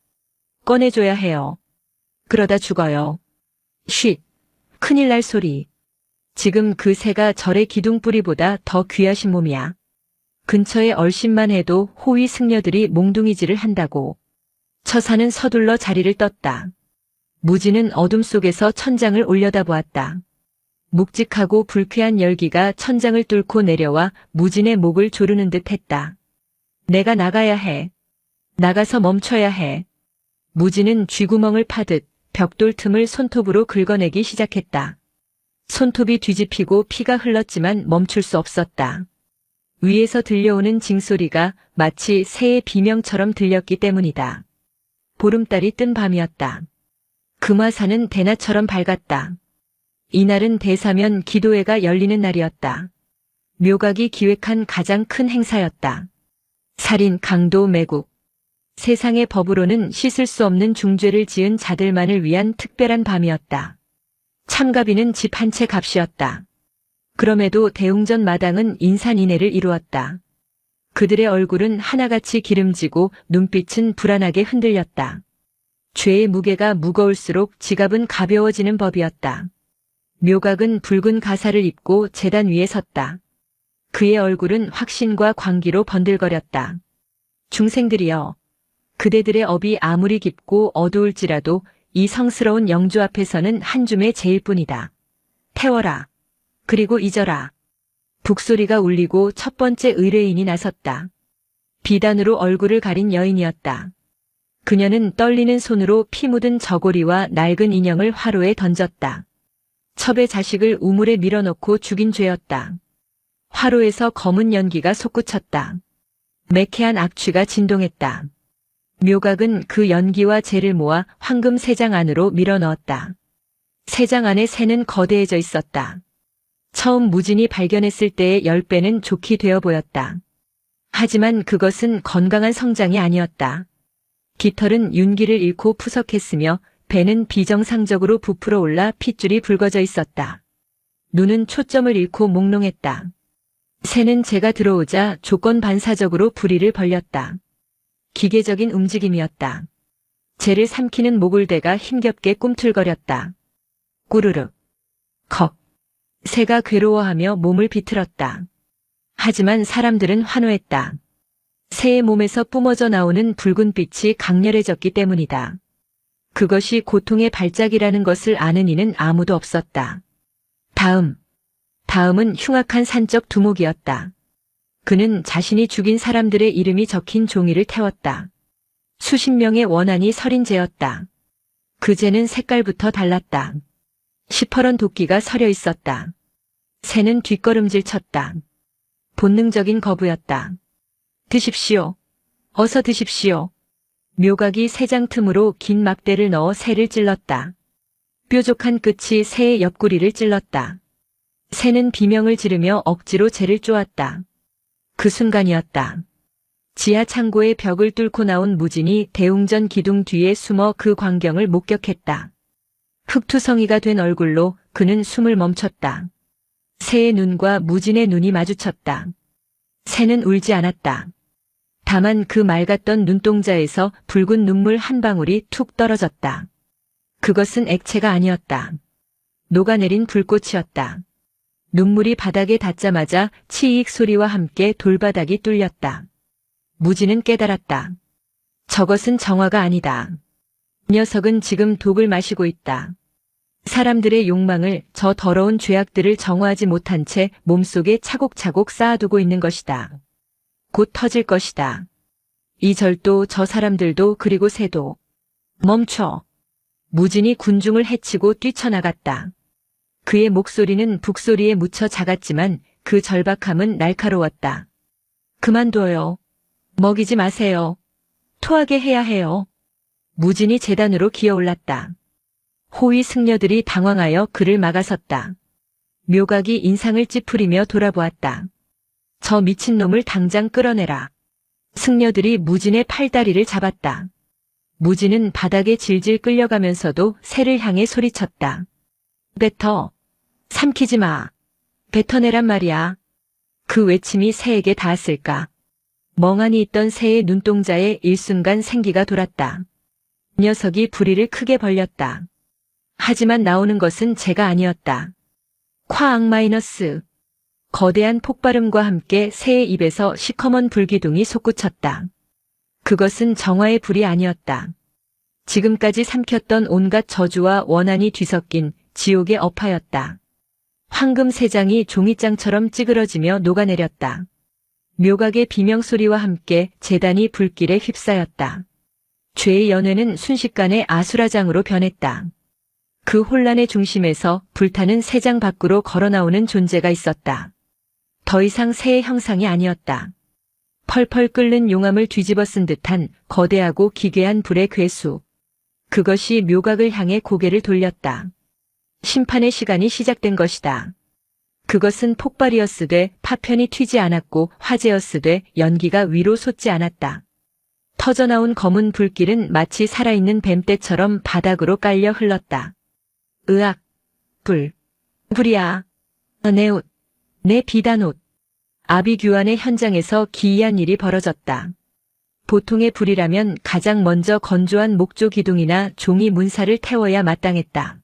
꺼내줘야 해요. 그러다 죽어요. 쉿. 큰일 날 소리. 지금 그 새가 절의 기둥뿌리보다 더 귀하신 몸이야. 근처에 얼씬만 해도 호위 승려들이 몽둥이질을 한다고. 처사는 서둘러 자리를 떴다. 무지는 어둠 속에서 천장을 올려다보았다. 묵직하고 불쾌한 열기가 천장을 뚫고 내려와 무진의 목을 조르는 듯 했다. 내가 나가야 해. 나가서 멈춰야 해. 무진은 쥐구멍을 파듯 벽돌 틈을 손톱으로 긁어내기 시작했다. 손톱이 뒤집히고 피가 흘렀지만 멈출 수 없었다. 위에서 들려오는 징소리가 마치 새의 비명처럼 들렸기 때문이다. 보름달이 뜬 밤이었다. 금화산은 대낮처럼 밝았다. 이날은 대사면 기도회가 열리는 날이었다. 묘각이 기획한 가장 큰 행사였다. 살인, 강도, 매국. 세상의 법으로는 씻을 수 없는 중죄를 지은 자들만을 위한 특별한 밤이었다. 참가비는 집 한 채 값이었다. 그럼에도 대웅전 마당은 인산인해를 이루었다. 그들의 얼굴은 하나같이 기름지고 눈빛은 불안하게 흔들렸다. 죄의 무게가 무거울수록 지갑은 가벼워지는 법이었다. 묘각은 붉은 가사를 입고 제단 위에 섰다. 그의 얼굴은 확신과 광기로 번들거렸다. 중생들이여, 그대들의 업이 아무리 깊고 어두울지라도 이 성스러운 영주 앞에서는 한 줌의 재일 뿐이다. 태워라. 그리고 잊어라. 북소리가 울리고 첫 번째 의뢰인이 나섰다. 비단으로 얼굴을 가린 여인이었다. 그녀는 떨리는 손으로 피 묻은 저고리와 낡은 인형을 화로에 던졌다. 첩의 자식을 우물에 밀어넣고 죽인 죄였다. 화로에서 검은 연기가 솟구쳤다. 매캐한 악취가 진동했다. 묘각은 그 연기와 재를 모아 황금 세장 안으로 밀어넣었다. 세장 안의 새는 거대해져 있었다. 처음 무진이 발견했을 때의 10배는 좋게 되어 보였다. 하지만 그것은 건강한 성장이 아니었다. 깃털은 윤기를 잃고 푸석했으며 배는 비정상적으로 부풀어 올라 핏줄이 붉어져 있었다. 눈은 초점을 잃고 몽롱했다. 새는 재가 들어오자 조건 반사적으로 부리를 벌렸다. 기계적인 움직임이었다. 재를 삼키는 목울대가 힘겹게 꿈틀거렸다. 꾸르륵. 컥. 새가 괴로워하며 몸을 비틀었다. 하지만 사람들은 환호했다. 새의 몸에서 뿜어져 나오는 붉은 빛이 강렬해졌기 때문이다. 그것이 고통의 발작이라는 것을 아는 이는 아무도 없었다. 다음은 흉악한 산적 두목이었다. 그는 자신이 죽인 사람들의 이름이 적힌 종이를 태웠다. 수십 명의 원한이 서린 재였다. 그 재는 색깔부터 달랐다. 시퍼런 도끼가 서려 있었다. 새는 뒷걸음질 쳤다. 본능적인 거부였다. 드십시오. 어서 드십시오. 묘각이 새장 틈으로 긴 막대를 넣어 새를 찔렀다. 뾰족한 끝이 새의 옆구리를 찔렀다. 새는 비명을 지르며 억지로 재를 쪼았다. 그 순간이었다. 지하 창고의 벽을 뚫고 나온 무진이 대웅전 기둥 뒤에 숨어 그 광경을 목격했다. 흙투성이가 된 얼굴로 그는 숨을 멈췄다. 새의 눈과 무진의 눈이 마주쳤다. 새는 울지 않았다. 다만 그 맑았던 눈동자에서 붉은 눈물 한 방울이 툭 떨어졌다. 그것은 액체가 아니었다. 녹아내린 불꽃이었다. 눈물이 바닥에 닿자마자 치익 소리와 함께 돌바닥이 뚫렸다. 무진은 깨달았다. 저것은 정화가 아니다. 이 녀석은 지금 독을 마시고 있다. 사람들의 욕망을, 저 더러운 죄악들을 정화하지 못한 채 몸속에 차곡차곡 쌓아두고 있는 것이다. 곧 터질 것이다. 이 절도, 저 사람들도, 그리고 새도. 멈춰. 무진이 군중을 헤치고 뛰쳐나갔다. 그의 목소리는 북소리에 묻혀 작았지만 그 절박함은 날카로웠다. 그만둬요. 먹이지 마세요. 토하게 해야 해요. 무진이 제단으로 기어올랐다. 호위 승려들이 당황하여 그를 막아섰다. 묘각이 인상을 찌푸리며 돌아보았다. 저 미친놈을 당장 끌어내라. 승려들이 무진의 팔다리를 잡았다. 무진은 바닥에 질질 끌려가면서도 새를 향해 소리쳤다. 뱉어. 삼키지 마. 뱉어내란 말이야. 그 외침이 새에게 닿았을까. 멍하니 있던 새의 눈동자에 일순간 생기가 돌았다. 녀석이 부리를 크게 벌렸다. 하지만 나오는 것은 재가 아니었다. 콰악 마이너스. 거대한 폭발음과 함께 새의 입에서 시커먼 불기둥이 솟구쳤다. 그것은 정화의 불이 아니었다. 지금까지 삼켰던 온갖 저주와 원한이 뒤섞인 지옥의 업화였다. 황금 세장이 종이장처럼 찌그러지며 녹아내렸다. 묘각의 비명소리와 함께 제단이 불길에 휩싸였다. 죄의 연회는 순식간에 아수라장으로 변했다. 그 혼란의 중심에서 불타는 세장 밖으로 걸어나오는 존재가 있었다. 더 이상 새의 형상이 아니었다. 펄펄 끓는 용암을 뒤집어 쓴 듯한 거대하고 기괴한 불의 괴수. 그것이 묘각을 향해 고개를 돌렸다. 심판의 시간이 시작된 것이다. 그것은 폭발이었으되 파편이 튀지 않았고 화재였으되 연기가 위로 솟지 않았다. 터져나온 검은 불길은 마치 살아있는 뱀떼처럼 바닥으로 깔려 흘렀다. 으악! 불이야. 내 옷, 내 비단 옷. 아비규환의 현장에서 기이한 일이 벌어졌다. 보통의 불이라면 가장 먼저 건조한 목조 기둥이나 종이 문사를 태워야 마땅했다.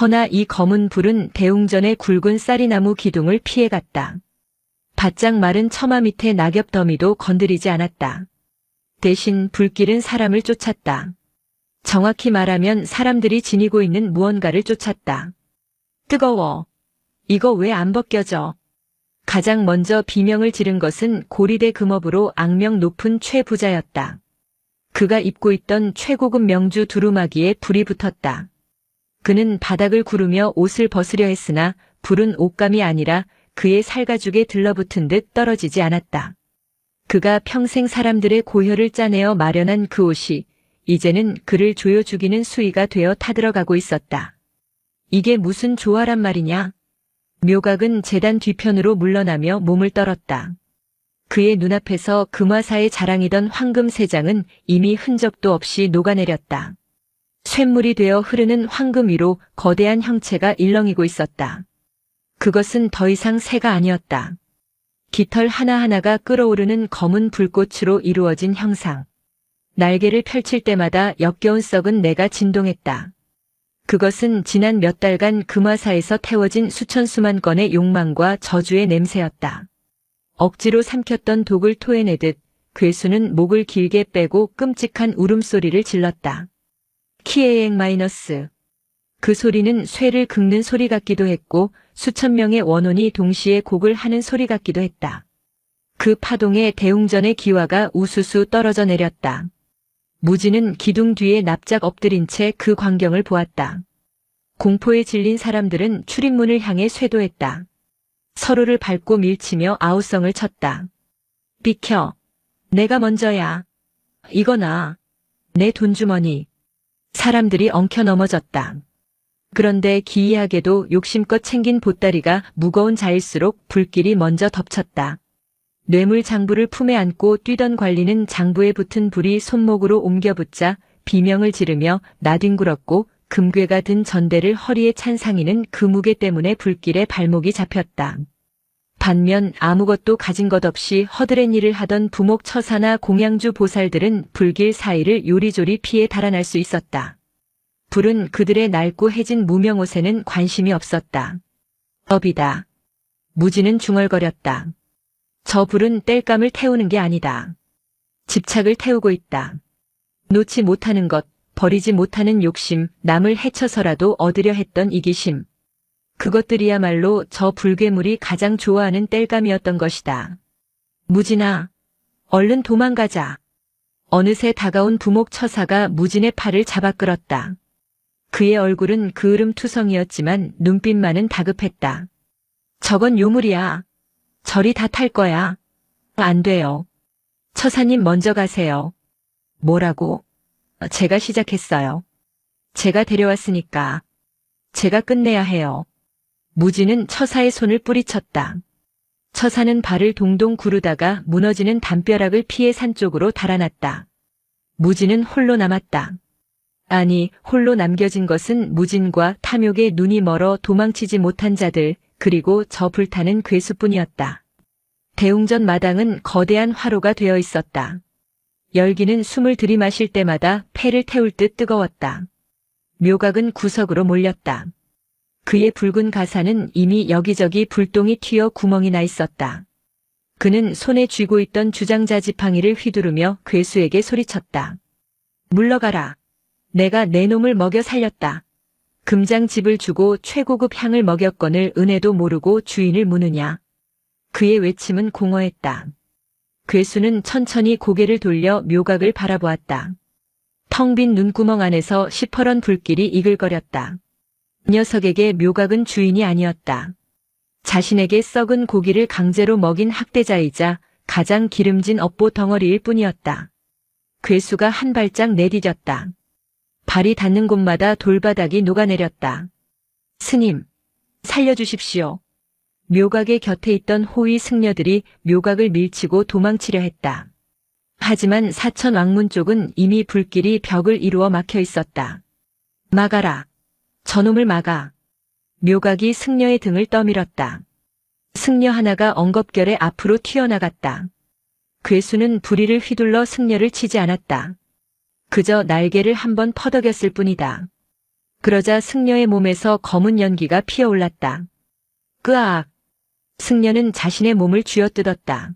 허나 이 검은 불은 대웅전의 굵은 쌀이나무 기둥을 피해갔다. 바짝 마른 처마 밑의 낙엽 더미도 건드리지 않았다. 대신 불길은 사람을 쫓았다. 정확히 말하면 사람들이 지니고 있는 무언가를 쫓았다. 뜨거워. 이거 왜 안 벗겨져? 가장 먼저 비명을 지른 것은 고리대 금업으로 악명 높은 최 부자였다. 그가 입고 있던 최고급 명주 두루마기에 불이 붙었다. 그는 바닥을 구르며 옷을 벗으려 했으나 불은 옷감이 아니라 그의 살가죽에 들러붙은 듯 떨어지지 않았다. 그가 평생 사람들의 고혈을 짜내어 마련한 그 옷이 이제는 그를 조여 죽이는 수위가 되어 타들어가고 있었다. 이게 무슨 조화란 말이냐? 묘각은 제단 뒤편으로 물러나며 몸을 떨었다. 그의 눈앞에서 금화사의 자랑이던 황금 세장은 이미 흔적도 없이 녹아내렸다. 쇳물이 되어 흐르는 황금 위로 거대한 형체가 일렁이고 있었다. 그것은 더 이상 새가 아니었다. 깃털 하나하나가 끓어오르는 검은 불꽃으로 이루어진 형상. 날개를 펼칠 때마다 역겨운 썩은 내가 진동했다. 그것은 지난 몇 달간 금화사에서 태워진 수천 수만 건의 욕망과 저주의 냄새였다. 억지로 삼켰던 독을 토해내듯 괴수는 목을 길게 빼고 끔찍한 울음소리를 질렀다. 키에엥 마이너스. 그 소리는 쇠를 긁는 소리 같기도 했고 수천 명의 원혼이 동시에 곡을 하는 소리 같기도 했다. 그 파동에 대웅전의 기와가 우수수 떨어져 내렸다. 무지는 기둥 뒤에 납작 엎드린 채 그 광경을 보았다. 공포에 질린 사람들은 출입문을 향해 쇄도했다. 서로를 밟고 밀치며 아우성을 쳤다. 비켜. 내가 먼저야. 이거나. 내 돈주머니. 사람들이 엉켜 넘어졌다. 그런데 기이하게도 욕심껏 챙긴 보따리가 무거운 자일수록 불길이 먼저 덮쳤다. 뇌물 장부를 품에 안고 뛰던 관리는 장부에 붙은 불이 손목으로 옮겨붙자 비명을 지르며 나뒹굴었고 금괴가 든 전대를 허리에 찬 상인은 그 무게 때문에 불길에 발목이 잡혔다. 반면 아무것도 가진 것 없이 허드렛 일을 하던 부목 처사나 공양주 보살들은 불길 사이를 요리조리 피해 달아날 수 있었다. 불은 그들의 낡고 해진 무명옷에는 관심이 없었다. 업이다. 무지는 중얼거렸다. 저 불은 땔감을 태우는 게 아니다. 집착을 태우고 있다. 놓지 못하는 것, 버리지 못하는 욕심, 남을 해쳐서라도 얻으려 했던 이기심. 그것들이야말로 저 불괴물이 가장 좋아하는 땔감이었던 것이다. 무진아, 얼른 도망가자. 어느새 다가온 부목 처사가 무진의 팔을 잡아 끌었다. 그의 얼굴은 그을음투성이었지만 눈빛만은 다급했다. 저건 요물이야. 절이 다 탈 거야. 안 돼요. 처사님 먼저 가세요. 뭐라고? 제가 시작했어요. 제가 데려왔으니까. 제가 끝내야 해요. 무지는 처사의 손을 뿌리쳤다. 처사는 발을 동동 구르다가 무너지는 담벼락을 피해 산 쪽으로 달아났다. 무지는 홀로 남았다. 아니, 홀로 남겨진 것은 무진과 탐욕에 눈이 멀어 도망치지 못한 자들, 그리고 저 불타는 괴수뿐이었다. 대웅전 마당은 거대한 화로가 되어 있었다. 열기는 숨을 들이마실 때마다 폐를 태울 듯 뜨거웠다. 묘각은 구석으로 몰렸다. 그의 붉은 가사는 이미 여기저기 불똥이 튀어 구멍이 나 있었다. 그는 손에 쥐고 있던 주장자 지팡이를 휘두르며 괴수에게 소리쳤다. 물러가라. 내가 내 놈을 먹여 살렸다. 금장집을 주고 최고급 향을 먹였거늘 은혜도 모르고 주인을 무느냐. 그의 외침은 공허했다. 괴수는 천천히 고개를 돌려 묘각을 바라보았다. 텅 빈 눈구멍 안에서 시퍼런 불길이 이글거렸다. 녀석에게 묘각은 주인이 아니었다. 자신에게 썩은 고기를 강제로 먹인 학대자이자 가장 기름진 업보 덩어리일 뿐이었다. 괴수가 한 발짝 내디뎠다. 발이 닿는 곳마다 돌바닥이 녹아내렸다. 스님, 살려주십시오. 묘각의 곁에 있던 호위 승려들이 묘각을 밀치고 도망치려 했다. 하지만 사천 왕문 쪽은 이미 불길이 벽을 이루어 막혀 있었다. 막아라. 저놈을 막아. 묘각이 승려의 등을 떠밀었다. 승려 하나가 엉겁결에 앞으로 튀어나갔다. 괴수는 부리를 휘둘러 승려를 치지 않았다. 그저 날개를 한번 퍼덕였을 뿐이다. 그러자 승려의 몸에서 검은 연기가 피어올랐다. 끄악! 승려는 자신의 몸을 쥐어뜯었다.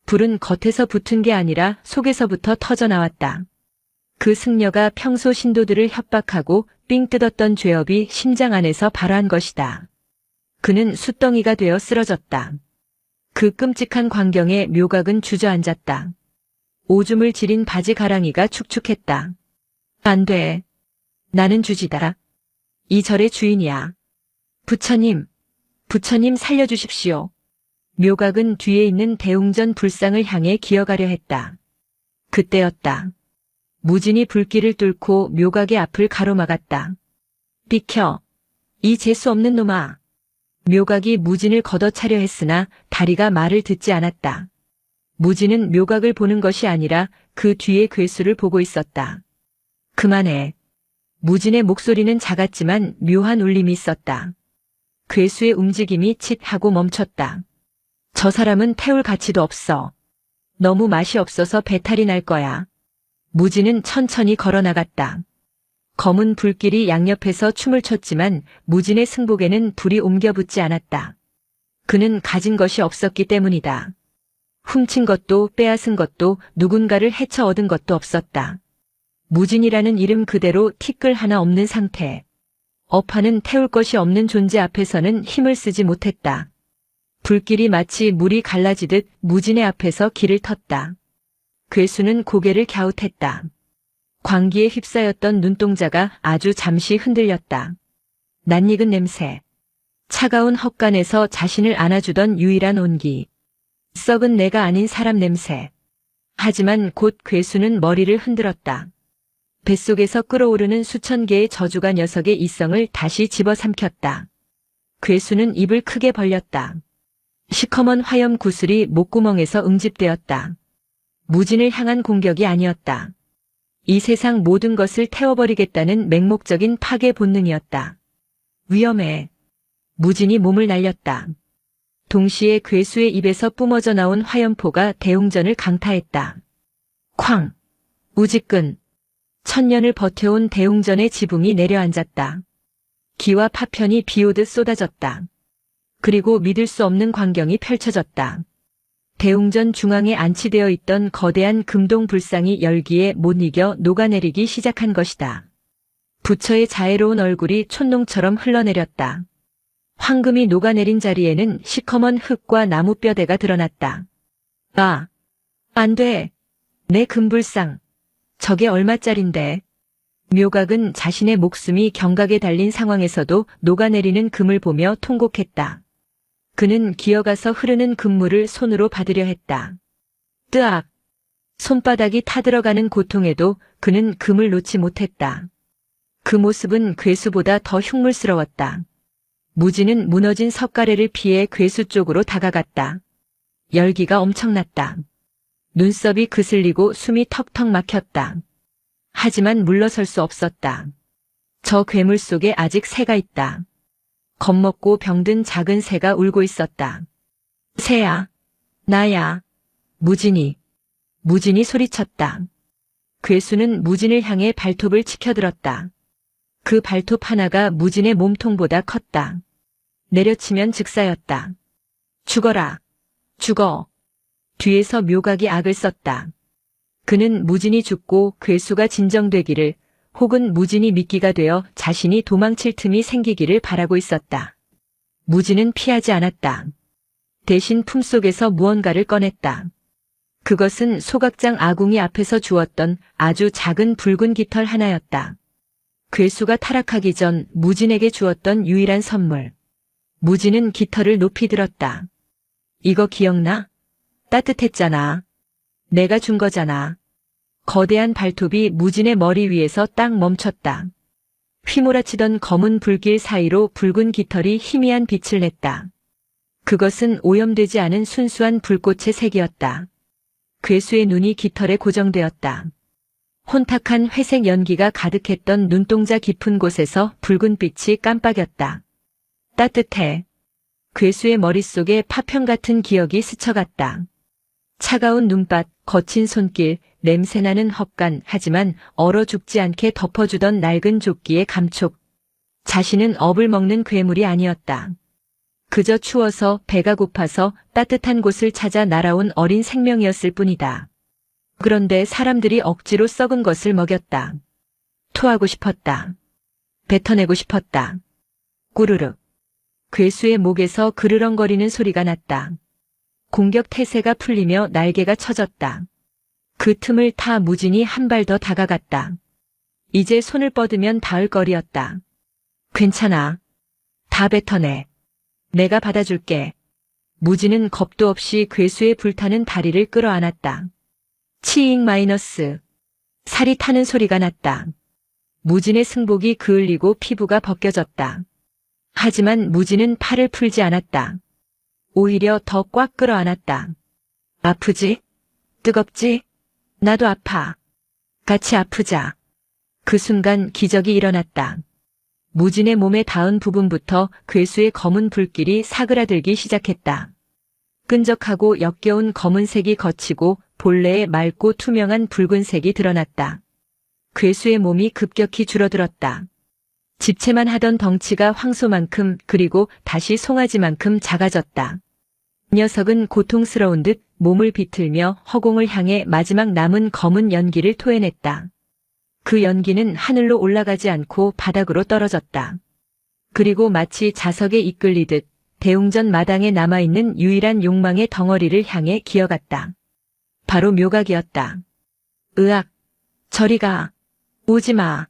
불은 겉에서 붙은 게 아니라 속에서부터 터져나왔다. 그 승려가 평소 신도들을 협박하고 삥 뜯었던 죄업이 심장 안에서 발화한 것이다. 그는 숫덩이가 되어 쓰러졌다. 그 끔찍한 광경에 묘각은 주저앉았다. 오줌을 지린 바지 가랑이가 축축했다. 안 돼. 나는 주지다. 이 절의 주인이야. 부처님, 부처님 살려주십시오. 묘각은 뒤에 있는 대웅전 불상을 향해 기어가려 했다. 그때였다. 무진이 불길을 뚫고 묘각의 앞을 가로막았다. 비켜. 이 재수 없는 놈아. 묘각이 무진을 걷어차려 했으나 다리가 말을 듣지 않았다. 무진은 묘각을 보는 것이 아니라 그 뒤에 괴수를 보고 있었다. 그만해. 무진의 목소리는 작았지만 묘한 울림이 있었다. 괴수의 움직임이 칫 하고 멈췄다. 저 사람은 태울 가치도 없어. 너무 맛이 없어서 배탈이 날 거야. 무진은 천천히 걸어나갔다. 검은 불길이 양옆에서 춤을 췄지만 무진의 승복에는 불이 옮겨붙지 않았다. 그는 가진 것이 없었기 때문이다. 훔친 것도 빼앗은 것도 누군가를 해쳐 얻은 것도 없었다. 무진이라는 이름 그대로 티끌 하나 없는 상태. 업하는 태울 것이 없는 존재 앞에서는 힘을 쓰지 못했다. 불길이 마치 물이 갈라지듯 무진의 앞에서 길을 텄다. 괴수는 고개를 갸웃했다. 광기에 휩싸였던 눈동자가 아주 잠시 흔들렸다. 낯익은 냄새. 차가운 헛간에서 자신을 안아주던 유일한 온기. 썩은 내가 아닌 사람 냄새. 하지만 곧 괴수는 머리를 흔들었다. 뱃속에서 끓어오르는 수천 개의 저주가 녀석의 이성을 다시 집어삼켰다. 괴수는 입을 크게 벌렸다. 시커먼 화염 구슬이 목구멍에서 응집되었다. 무진을 향한 공격이 아니었다. 이 세상 모든 것을 태워버리겠다는 맹목적인 파괴 본능이었다. 위험해. 무진이 몸을 날렸다. 동시에 괴수의 입에서 뿜어져 나온 화염포가 대웅전을 강타했다. 쾅! 우지끈! 천년을 버텨온 대웅전의 지붕이 내려앉았다. 기와 파편이 비오듯 쏟아졌다. 그리고 믿을 수 없는 광경이 펼쳐졌다. 대웅전 중앙에 안치되어 있던 거대한 금동 불상이 열기에 못 이겨 녹아내리기 시작한 것이다. 부처의 자애로운 얼굴이 촛농처럼 흘러내렸다. 황금이 녹아내린 자리에는 시커먼 흙과 나무 뼈대가 드러났다. 아! 안 돼! 내 금불상! 저게 얼마짜린데? 묘각은 자신의 목숨이 경각에 달린 상황에서도 녹아내리는 금을 보며 통곡했다. 그는 기어가서 흐르는 금물을 손으로 받으려 했다. 뜨악! 손바닥이 타들어가는 고통에도 그는 금을 놓지 못했다. 그 모습은 괴수보다 더 흉물스러웠다. 무진은 무너진 석가래를 피해 괴수 쪽으로 다가갔다. 열기가 엄청났다. 눈썹이 그슬리고 숨이 턱턱 막혔다. 하지만 물러설 수 없었다. 저 괴물 속에 아직 새가 있다. 겁먹고 병든 작은 새가 울고 있었다. 새야, 나야. 무진이 소리쳤다. 괴수는 무진을 향해 발톱을 치켜들었다. 그 발톱 하나가 무진의 몸통보다 컸다. 내려치면 즉사였다. 죽어라. 죽어. 뒤에서 묘각이 악을 썼다. 그는 무진이 죽고 괴수가 진정되기를 혹은 무진이 미끼가 되어 자신이 도망칠 틈이 생기기를 바라고 있었다. 무진은 피하지 않았다. 대신 품속에서 무언가를 꺼냈다. 그것은 소각장 아궁이 앞에서 주었던 아주 작은 붉은 깃털 하나였다. 괴수가 타락하기 전 무진에게 주었던 유일한 선물. 무진은 깃털을 높이 들었다. 이거 기억나? 따뜻했잖아. 내가 준 거잖아. 거대한 발톱이 무진의 머리 위에서 딱 멈췄다. 휘몰아치던 검은 불길 사이로 붉은 깃털이 희미한 빛을 냈다. 그것은 오염되지 않은 순수한 불꽃의 색이었다. 괴수의 눈이 깃털에 고정되었다. 혼탁한 회색 연기가 가득했던 눈동자 깊은 곳에서 붉은 빛이 깜빡였다. 따뜻해. 괴수의 머릿속에 파편 같은 기억이 스쳐갔다. 차가운 눈밭, 거친 손길, 냄새나는 헛간, 하지만 얼어 죽지 않게 덮어주던 낡은 조끼의 감촉. 자신은 업을 먹는 괴물이 아니었다. 그저 추워서 배가 고파서 따뜻한 곳을 찾아 날아온 어린 생명이었을 뿐이다. 그런데 사람들이 억지로 썩은 것을 먹였다. 토하고 싶었다. 뱉어내고 싶었다. 꾸르륵. 괴수의 목에서 그르렁거리는 소리가 났다. 공격 태세가 풀리며 날개가 쳐졌다. 그 틈을 타 무진이 한 발 더 다가갔다. 이제 손을 뻗으면 닿을 거리였다. 괜찮아. 다 뱉어내. 내가 받아줄게. 무진은 겁도 없이 괴수의 불타는 다리를 끌어안았다. 치잉 마이너스. 살이 타는 소리가 났다. 무진의 승복이 그을리고 피부가 벗겨졌다. 하지만 무진은 팔을 풀지 않았다. 오히려 더 꽉 끌어안았다. 아프지? 뜨겁지? 나도 아파. 같이 아프자. 그 순간 기적이 일어났다. 무진의 몸에 닿은 부분부터 괴수의 검은 불길이 사그라들기 시작했다. 끈적하고 역겨운 검은색이 걷히고 본래의 맑고 투명한 붉은색이 드러났다. 괴수의 몸이 급격히 줄어들었다. 집채만 하던 덩치가 황소만큼 그리고 다시 송아지만큼 작아졌다. 녀석은 고통스러운 듯 몸을 비틀며 허공을 향해 마지막 남은 검은 연기를 토해냈다. 그 연기는 하늘로 올라가지 않고 바닥으로 떨어졌다. 그리고 마치 자석에 이끌리듯 대웅전 마당에 남아있는 유일한 욕망의 덩어리를 향해 기어갔다. 바로 묘각이었다. 으악! 저리 가! 오지 마!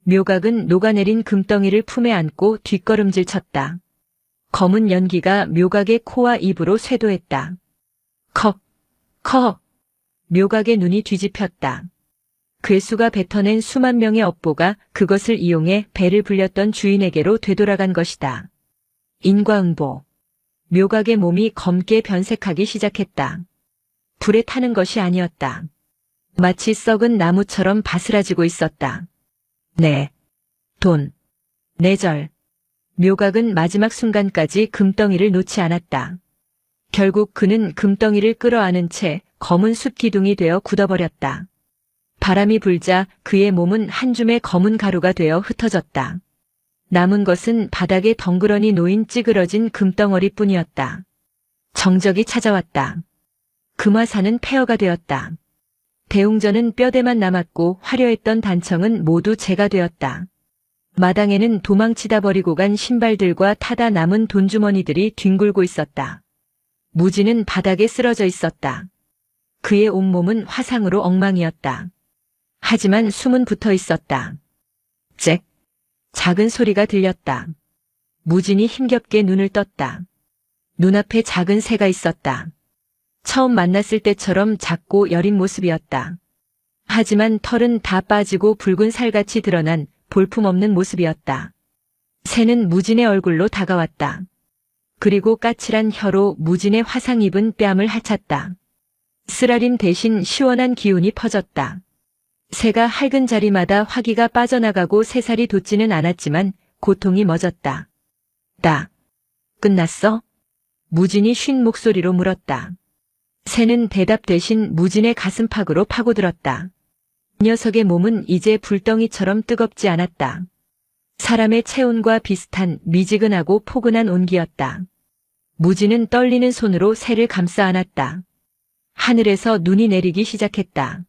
묘각은 녹아내린 금덩이를 품에 안고 뒷걸음질 쳤다. 검은 연기가 묘각의 코와 입으로 쇄도했다. 컥! 컥! 묘각의 눈이 뒤집혔다. 괴수가 뱉어낸 수만 명의 업보가 그것을 이용해 배를 불렸던 주인에게로 되돌아간 것이다. 인과응보. 묘각의 몸이 검게 변색하기 시작했다. 불에 타는 것이 아니었다. 마치 썩은 나무처럼 바스라지고 있었다. 네. 돈. 내절. 묘각은 마지막 순간까지 금덩이를 놓지 않았다. 결국 그는 금덩이를 끌어안은 채 검은 숲기둥이 되어 굳어버렸다. 바람이 불자 그의 몸은 한 줌의 검은 가루가 되어 흩어졌다. 남은 것은 바닥에 덩그러니 놓인 찌그러진 금덩어리뿐이었다. 정적이 찾아왔다. 금화산은 폐허가 되었다. 대웅전은 뼈대만 남았고 화려했던 단청은 모두 재가 되었다. 마당에는 도망치다 버리고 간 신발들과 타다 남은 돈주머니들이 뒹굴고 있었다. 무진은 바닥에 쓰러져 있었다. 그의 온몸은 화상으로 엉망이었다. 하지만 숨은 붙어 있었다. 잭! 작은 소리가 들렸다. 무진이 힘겹게 눈을 떴다. 눈앞에 작은 새가 있었다. 처음 만났을 때처럼 작고 여린 모습이었다. 하지만 털은 다 빠지고 붉은 살같이 드러난 볼품없는 모습이었다. 새는 무진의 얼굴로 다가왔다. 그리고 까칠한 혀로 무진의 화상 입은 뺨을 핥았다. 쓰라림 대신 시원한 기운이 퍼졌다. 새가 핥은 자리마다 화기가 빠져나가고 새살이 돋지는 않았지만 고통이 멎었다. 나 끝났어? 무진이 쉰 목소리로 물었다. 새는 대답 대신 무진의 가슴팍으로 파고들었다. 녀석의 몸은 이제 불덩이처럼 뜨겁지 않았다. 사람의 체온과 비슷한 미지근하고 포근한 온기였다. 무지는 떨리는 손으로 새를 감싸 안았다. 하늘에서 눈이 내리기 시작했다.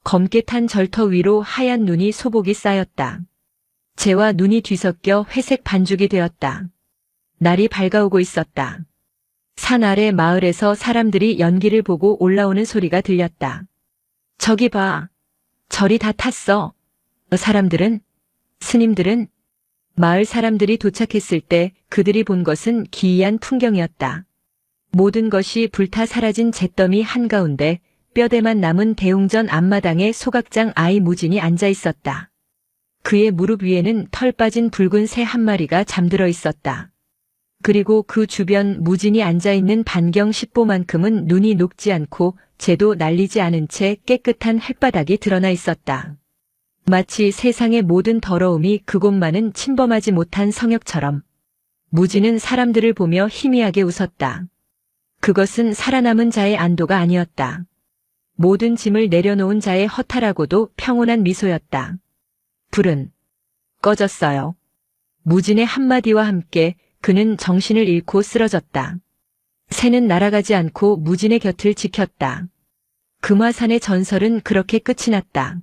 검게 탄 절터 위로 하얀 눈이 소복이 쌓였다. 재와 눈이 뒤섞여 회색 반죽이 되었다. 날이 밝아오고 있었다. 산 아래 마을에서 사람들이 연기를 보고 올라오는 소리가 들렸다. 저기 봐. 절이 다 탔어. 사람들은? 스님들은? 마을 사람들이 도착했을 때 그들이 본 것은 기이한 풍경이었다. 모든 것이 불타 사라진 잿더미 한가운데 뼈대만 남은 대웅전 앞마당에 소각장 아이 무진이 앉아 있었다. 그의 무릎 위에는 털 빠진 붉은 새 한 마리가 잠들어 있었다. 그리고 그 주변 무진이 앉아있는 반경 10보만큼은 눈이 녹지 않고 재도 날리지 않은 채 깨끗한 흙바닥이 드러나 있었다. 마치 세상의 모든 더러움이 그곳만은 침범하지 못한 성역처럼. 무진은 사람들을 보며 희미하게 웃었다. 그것은 살아남은 자의 안도가 아니었다. 모든 짐을 내려놓은 자의 허탈하고도 평온한 미소였다. 불은 꺼졌어요. 무진의 한마디와 함께 그는 정신을 잃고 쓰러졌다. 새는 날아가지 않고 무진의 곁을 지켰다. 금화산의 전설은 그렇게 끝이 났다.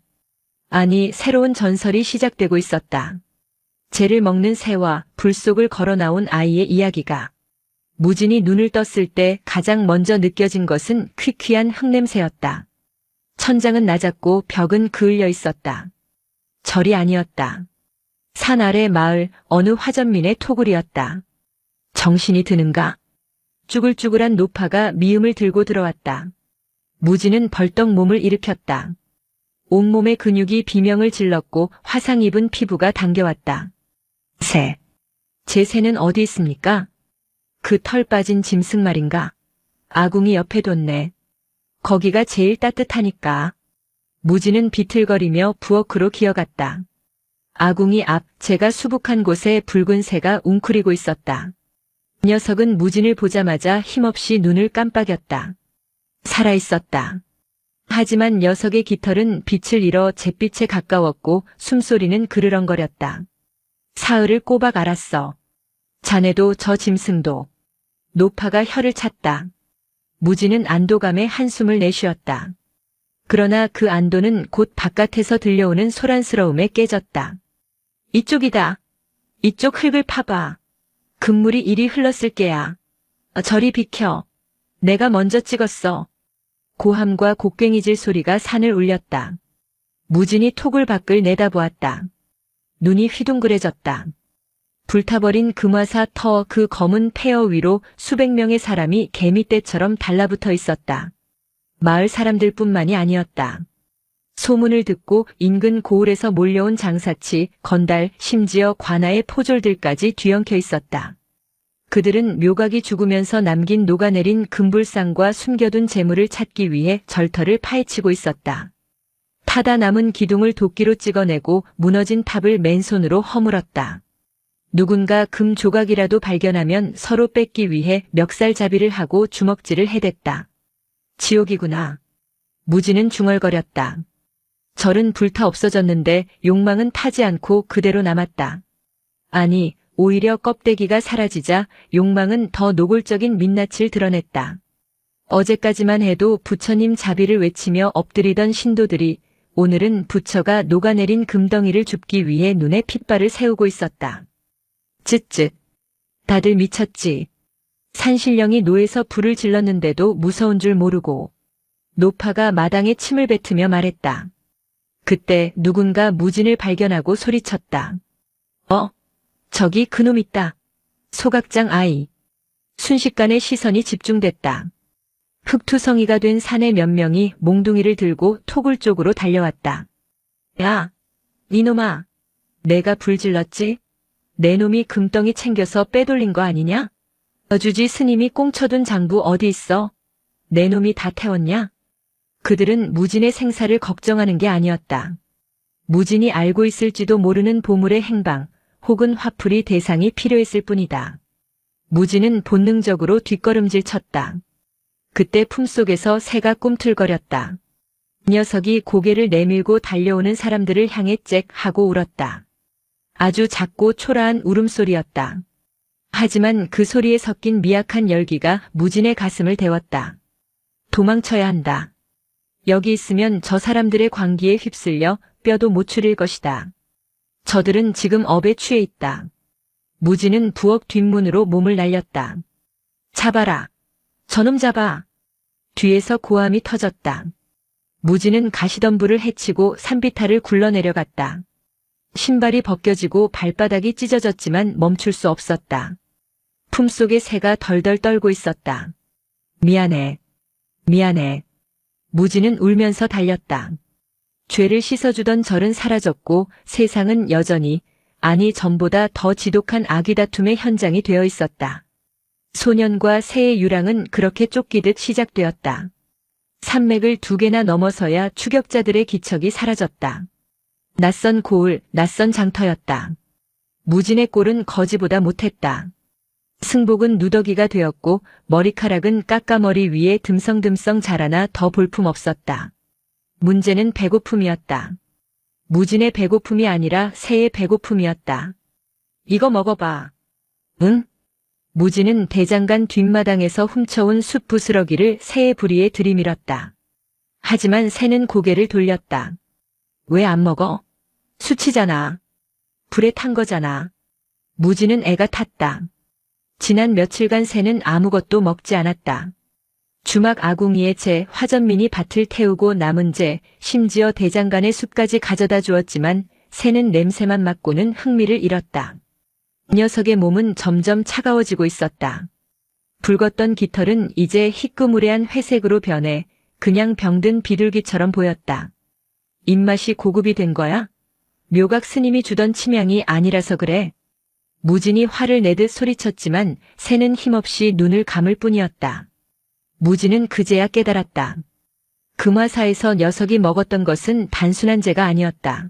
아니, 새로운 전설이 시작되고 있었다. 재를 먹는 새와 불 속을 걸어 나온 아이의 이야기가. 무진이 눈을 떴을 때 가장 먼저 느껴진 것은 퀴퀴한 흙냄새였다. 천장은 낮았고 벽은 그을려 있었다. 절이 아니었다. 산 아래 마을 어느 화전민의 토굴이었다. 정신이 드는가? 쭈글쭈글한 노파가 미음을 들고 들어왔다. 무진은 벌떡 몸을 일으켰다. 온몸의 근육이 비명을 질렀고 화상 입은 피부가 당겨왔다. 새. 제 새는 어디 있습니까? 그 털 빠진 짐승 말인가? 아궁이 옆에 뒀네. 거기가 제일 따뜻하니까. 무진은 비틀거리며 부엌으로 기어갔다. 아궁이 앞 재가 수북한 곳에 붉은 새가 웅크리고 있었다. 녀석은 무진을 보자마자 힘없이 눈을 깜빡였다. 살아있었다. 하지만 녀석의 깃털은 빛을 잃어 잿빛에 가까웠고 숨소리는 그르렁거렸다. 사흘을 꼬박 앓았어. 자네도 저 짐승도. 노파가 혀를 찼다. 무진은 안도감에 한숨을 내쉬었다. 그러나 그 안도는 곧 바깥에서 들려오는 소란스러움에 깨졌다. 이쪽이다. 이쪽 흙을 파봐. 금물이 이리 흘렀을 게야. 저리 비켜. 내가 먼저 찍었어. 고함과 곡괭이질 소리가 산을 울렸다. 무진이 톡을 밖을 내다보았다. 눈이 휘둥그레졌다. 불타버린 금화사 터 그 검은 폐허 위로 수백 명의 사람이 개미떼처럼 달라붙어 있었다. 마을 사람들뿐만이 아니었다. 소문을 듣고 인근 고을에서 몰려온 장사치, 건달, 심지어 관아의 포졸들까지 뒤엉켜 있었다. 그들은 묘각이 죽으면서 남긴 녹아내린 금불상과 숨겨둔 재물을 찾기 위해 절터를 파헤치고 있었다. 타다 남은 기둥을 도끼로 찍어내고 무너진 탑을 맨손으로 허물었다. 누군가 금 조각이라도 발견하면 서로 뺏기 위해 멱살잡이를 하고 주먹질을 해댔다. 지옥이구나. 무진은 중얼거렸다. 절은 불타 없어졌는데 욕망은 타지 않고 그대로 남았다. 아니, 오히려 껍데기가 사라지자 욕망은 더 노골적인 민낯을 드러냈다. 어제까지만 해도 부처님 자비를 외치며 엎드리던 신도들이 오늘은 부처가 녹아내린 금덩이를 줍기 위해 눈에 핏발을 세우고 있었다. 쯧쯧. 다들 미쳤지. 산신령이 노에서 불을 질렀는데도 무서운 줄 모르고. 노파가 마당에 침을 뱉으며 말했다. 그때 누군가 무진을 발견하고 소리쳤다. 저기 그놈 있다. 소각장 아이. 순식간에 시선이 집중됐다. 흙투성이가 된 사내 몇 명이 몽둥이를 들고 토굴 쪽으로 달려왔다. 야, 이놈아. 내가 불 질렀지? 내 놈이 금덩이 챙겨서 빼돌린 거 아니냐? 어주지 스님이 꽁쳐둔 장부 어디 있어? 내 놈이 다 태웠냐? 그들은 무진의 생사를 걱정하는 게 아니었다. 무진이 알고 있을지도 모르는 보물의 행방 혹은 화풀이 대상이 필요했을 뿐이다. 무진은 본능적으로 뒷걸음질 쳤다. 그때 품속에서 새가 꿈틀거렸다. 녀석이 고개를 내밀고 달려오는 사람들을 향해 짹 하고 울었다. 아주 작고 초라한 울음소리였다. 하지만 그 소리에 섞인 미약한 열기가 무진의 가슴을 데웠다. 도망쳐야 한다. 여기 있으면 저 사람들의 광기에 휩쓸려 뼈도 못 추릴 것이다. 저들은 지금 업에 취해 있다. 무진은 부엌 뒷문으로 몸을 날렸다. 잡아라. 저놈 잡아. 뒤에서 고함이 터졌다. 무진은 가시덤불을 헤치고 산비탈을 굴러내려갔다. 신발이 벗겨지고 발바닥이 찢어졌지만 멈출 수 없었다. 품속에 새가 덜덜 떨고 있었다. 미안해. 미안해. 무진은 울면서 달렸다. 죄를 씻어주던 절은 사라졌고 세상은 여전히, 아니 전보다 더 지독한 아귀 다툼의 현장이 되어 있었다. 소년과 새의 유랑은 그렇게 쫓기듯 시작되었다. 산맥을 2개나 넘어서야 추격자들의 기척이 사라졌다. 낯선 고을, 낯선 장터였다. 무진의 꼴은 거지보다 못했다. 승복은 누더기가 되었고 머리카락은 까까머리 위에 듬성듬성 자라나 더 볼품없었다. 문제는 배고픔이었다. 무진의 배고픔이 아니라 새의 배고픔이었다. 이거 먹어봐. 응? 무진은 대장간 뒷마당에서 훔쳐온 숯 부스러기를 새의 부리에 들이밀었다. 하지만 새는 고개를 돌렸다. 왜 안 먹어? 숯이잖아. 불에 탄 거잖아. 무진은 애가 탔다. 지난 며칠간 새는 아무것도 먹지 않았다. 주막 아궁이에 재, 화전민이 밭을 태우고 남은 재, 심지어 대장간의 숲까지 가져다 주었지만 새는 냄새만 맡고는 흥미를 잃었다. 녀석의 몸은 점점 차가워지고 있었다. 붉었던 깃털은 이제 희끄무레한 회색으로 변해 그냥 병든 비둘기처럼 보였다. 입맛이 고급이 된 거야? 묘각 스님이 주던 침향이 아니라서 그래. 무진이 화를 내듯 소리쳤지만 새는 힘없이 눈을 감을 뿐이었다. 무진은 그제야 깨달았다. 금화사에서 녀석이 먹었던 것은 단순한 죄가 아니었다.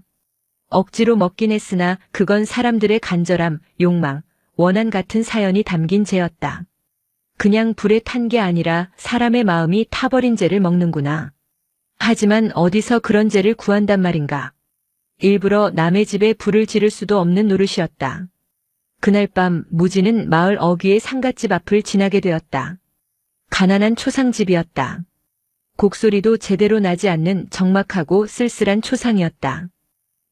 억지로 먹긴 했으나 그건 사람들의 간절함, 욕망, 원한 같은 사연이 담긴 죄였다. 그냥 불에 탄 게 아니라 사람의 마음이 타버린 죄를 먹는구나. 하지만 어디서 그런 죄를 구한단 말인가. 일부러 남의 집에 불을 지를 수도 없는 노릇이었다. 그날 밤 무진은 마을 어귀의 상갓집 앞을 지나게 되었다. 가난한 초상집이었다. 곡소리도 제대로 나지 않는 적막하고 쓸쓸한 초상이었다.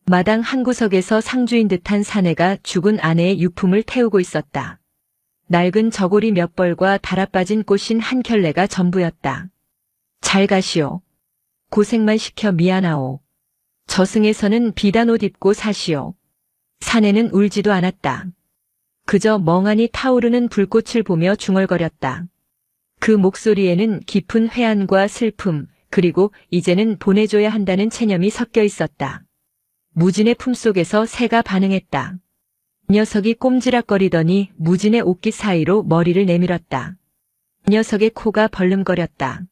마당 한 구석에서 상주인 듯한 사내가 죽은 아내의 유품을 태우고 있었다. 낡은 저고리 몇 벌과 달아빠진 꽃인 한 켤레가 전부였다. 잘 가시오. 고생만 시켜 미안하오. 저승에서는 비단 옷 입고 사시오. 사내는 울지도 않았다. 그저 멍하니 타오르는 불꽃을 보며 중얼거렸다. 그 목소리에는 깊은 회한과 슬픔, 그리고 이제는 보내줘야 한다는 체념이 섞여 있었다. 무진의 품속에서 새가 반응했다. 녀석이 꼼지락거리더니 무진의 옷깃 사이로 머리를 내밀었다. 녀석의 코가 벌름거렸다.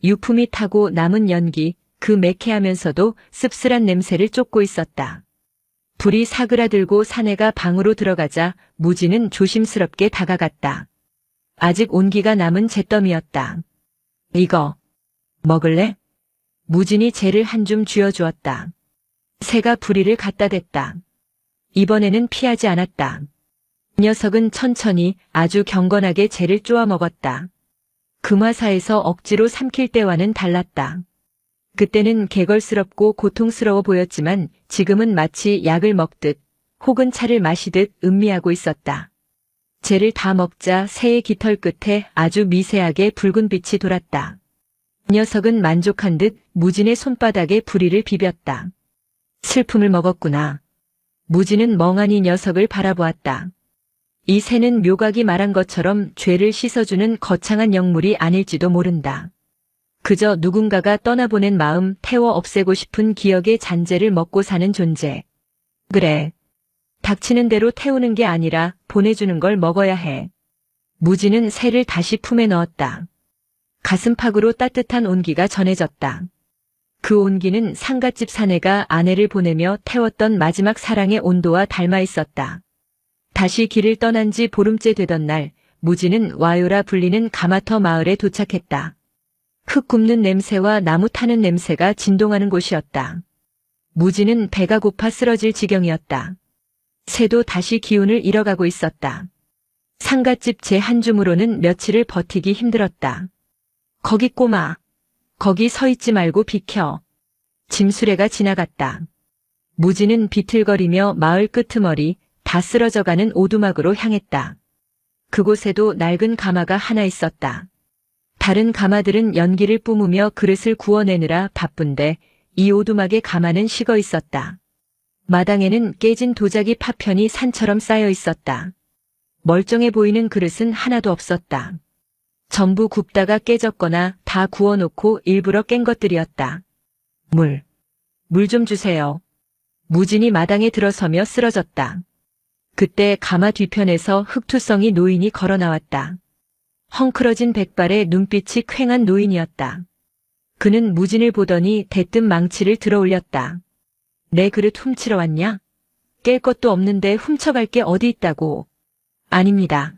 유품이 타고 남은 연기, 그 매캐하면서도 씁쓸한 냄새를 쫓고 있었다. 불이 사그라들고 사내가 방으로 들어가자 무진은 조심스럽게 다가갔다. 아직 온기가 남은 잿더미였다. 이거 먹을래? 무진이 재를 한 줌 쥐어주었다. 새가 부리를 갖다 댔다. 이번에는 피하지 않았다. 녀석은 천천히 아주 경건하게 재를 쪼아 먹었다. 금화사에서 억지로 삼킬 때와는 달랐다. 그때는 개걸스럽고 고통스러워 보였지만 지금은 마치 약을 먹듯 혹은 차를 마시듯 음미하고 있었다. 재를 다 먹자 새의 깃털 끝에 아주 미세하게 붉은 빛이 돌았다. 녀석은 만족한 듯 무진의 손바닥에 부리를 비볐다. 슬픔을 먹었구나. 무진은 멍하니 녀석을 바라보았다. 이 새는 묘각이 말한 것처럼 죄를 씻어주는 거창한 영물이 아닐지도 모른다. 그저 누군가가 떠나보낸 마음 태워 없애고 싶은 기억의 잔재를 먹고 사는 존재. 그래. 닥치는 대로 태우는 게 아니라 보내주는 걸 먹어야 해. 무진은 새를 다시 품에 넣었다. 가슴팍으로 따뜻한 온기가 전해졌다. 그 온기는 상갓집 사내가 아내를 보내며 태웠던 마지막 사랑의 온도와 닮아 있었다. 다시 길을 떠난 지 보름째 되던 날, 무진은 와요라 불리는 가마터 마을에 도착했다. 흙 굽는 냄새와 나무 타는 냄새가 진동하는 곳이었다. 무진은 배가 고파 쓰러질 지경이었다. 새도 다시 기운을 잃어가고 있었다. 상갓집 제 한 줌으로는 며칠을 버티기 힘들었다. 거기 꼬마. 거기 서 있지 말고 비켜. 짐수레가 지나갔다. 무지는 비틀거리며 마을 끄트머리 다 쓰러져가는 오두막으로 향했다. 그곳에도 낡은 가마가 하나 있었다. 다른 가마들은 연기를 뿜으며 그릇을 구워내느라 바쁜데 이 오두막의 가마는 식어 있었다. 마당에는 깨진 도자기 파편이 산처럼 쌓여 있었다. 멀쩡해 보이는 그릇은 하나도 없었다. 전부 굽다가 깨졌거나 다 구워놓고 일부러 깬 것들이었다. 물 좀 주세요. 무진이 마당에 들어서며 쓰러졌다. 그때 가마 뒤편에서 흑투성이 노인이 걸어 나왔다. 헝클어진 백발에 눈빛이 퀭한 노인이었다. 그는 무진을 보더니 대뜸 망치를 들어 올렸다. 내 그릇 훔치러 왔냐? 깰 것도 없는데 훔쳐갈 게 어디 있다고. 아닙니다.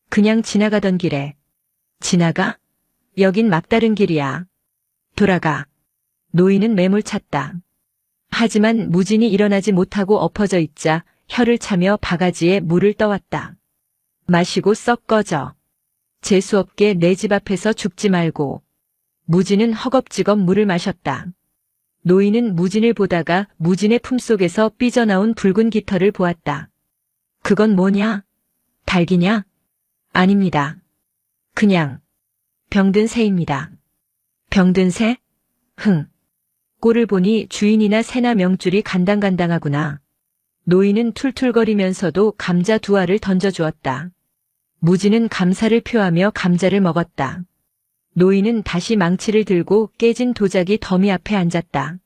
그냥 지나가던 길에. 지나가? 여긴 막다른 길이야. 돌아가. 노인은 매몰찼다. 하지만 무진이 일어나지 못하고 엎어져 있자 혀를 차며 바가지에 물을 떠왔다. 마시고 썩 꺼져. 재수없게 내 집 앞에서 죽지 말고. 무진은 허겁지겁 물을 마셨다. 노인은 무진을 보다가 무진의 품속에서 삐져나온 붉은 깃털을 보았다. 그건 뭐냐? 닭이냐? 아닙니다. 그냥 병든 새입니다. 병든 새? 꼴을 보니 주인이나 새나 명줄이 간당간당하구나. 노인은 툴툴거리면서도 감자 두 알을 던져주었다. 무진은 감사를 표하며 감자를 먹었다. 노인은 다시 망치를 들고 깨진 도자기 더미 앞에 앉았다.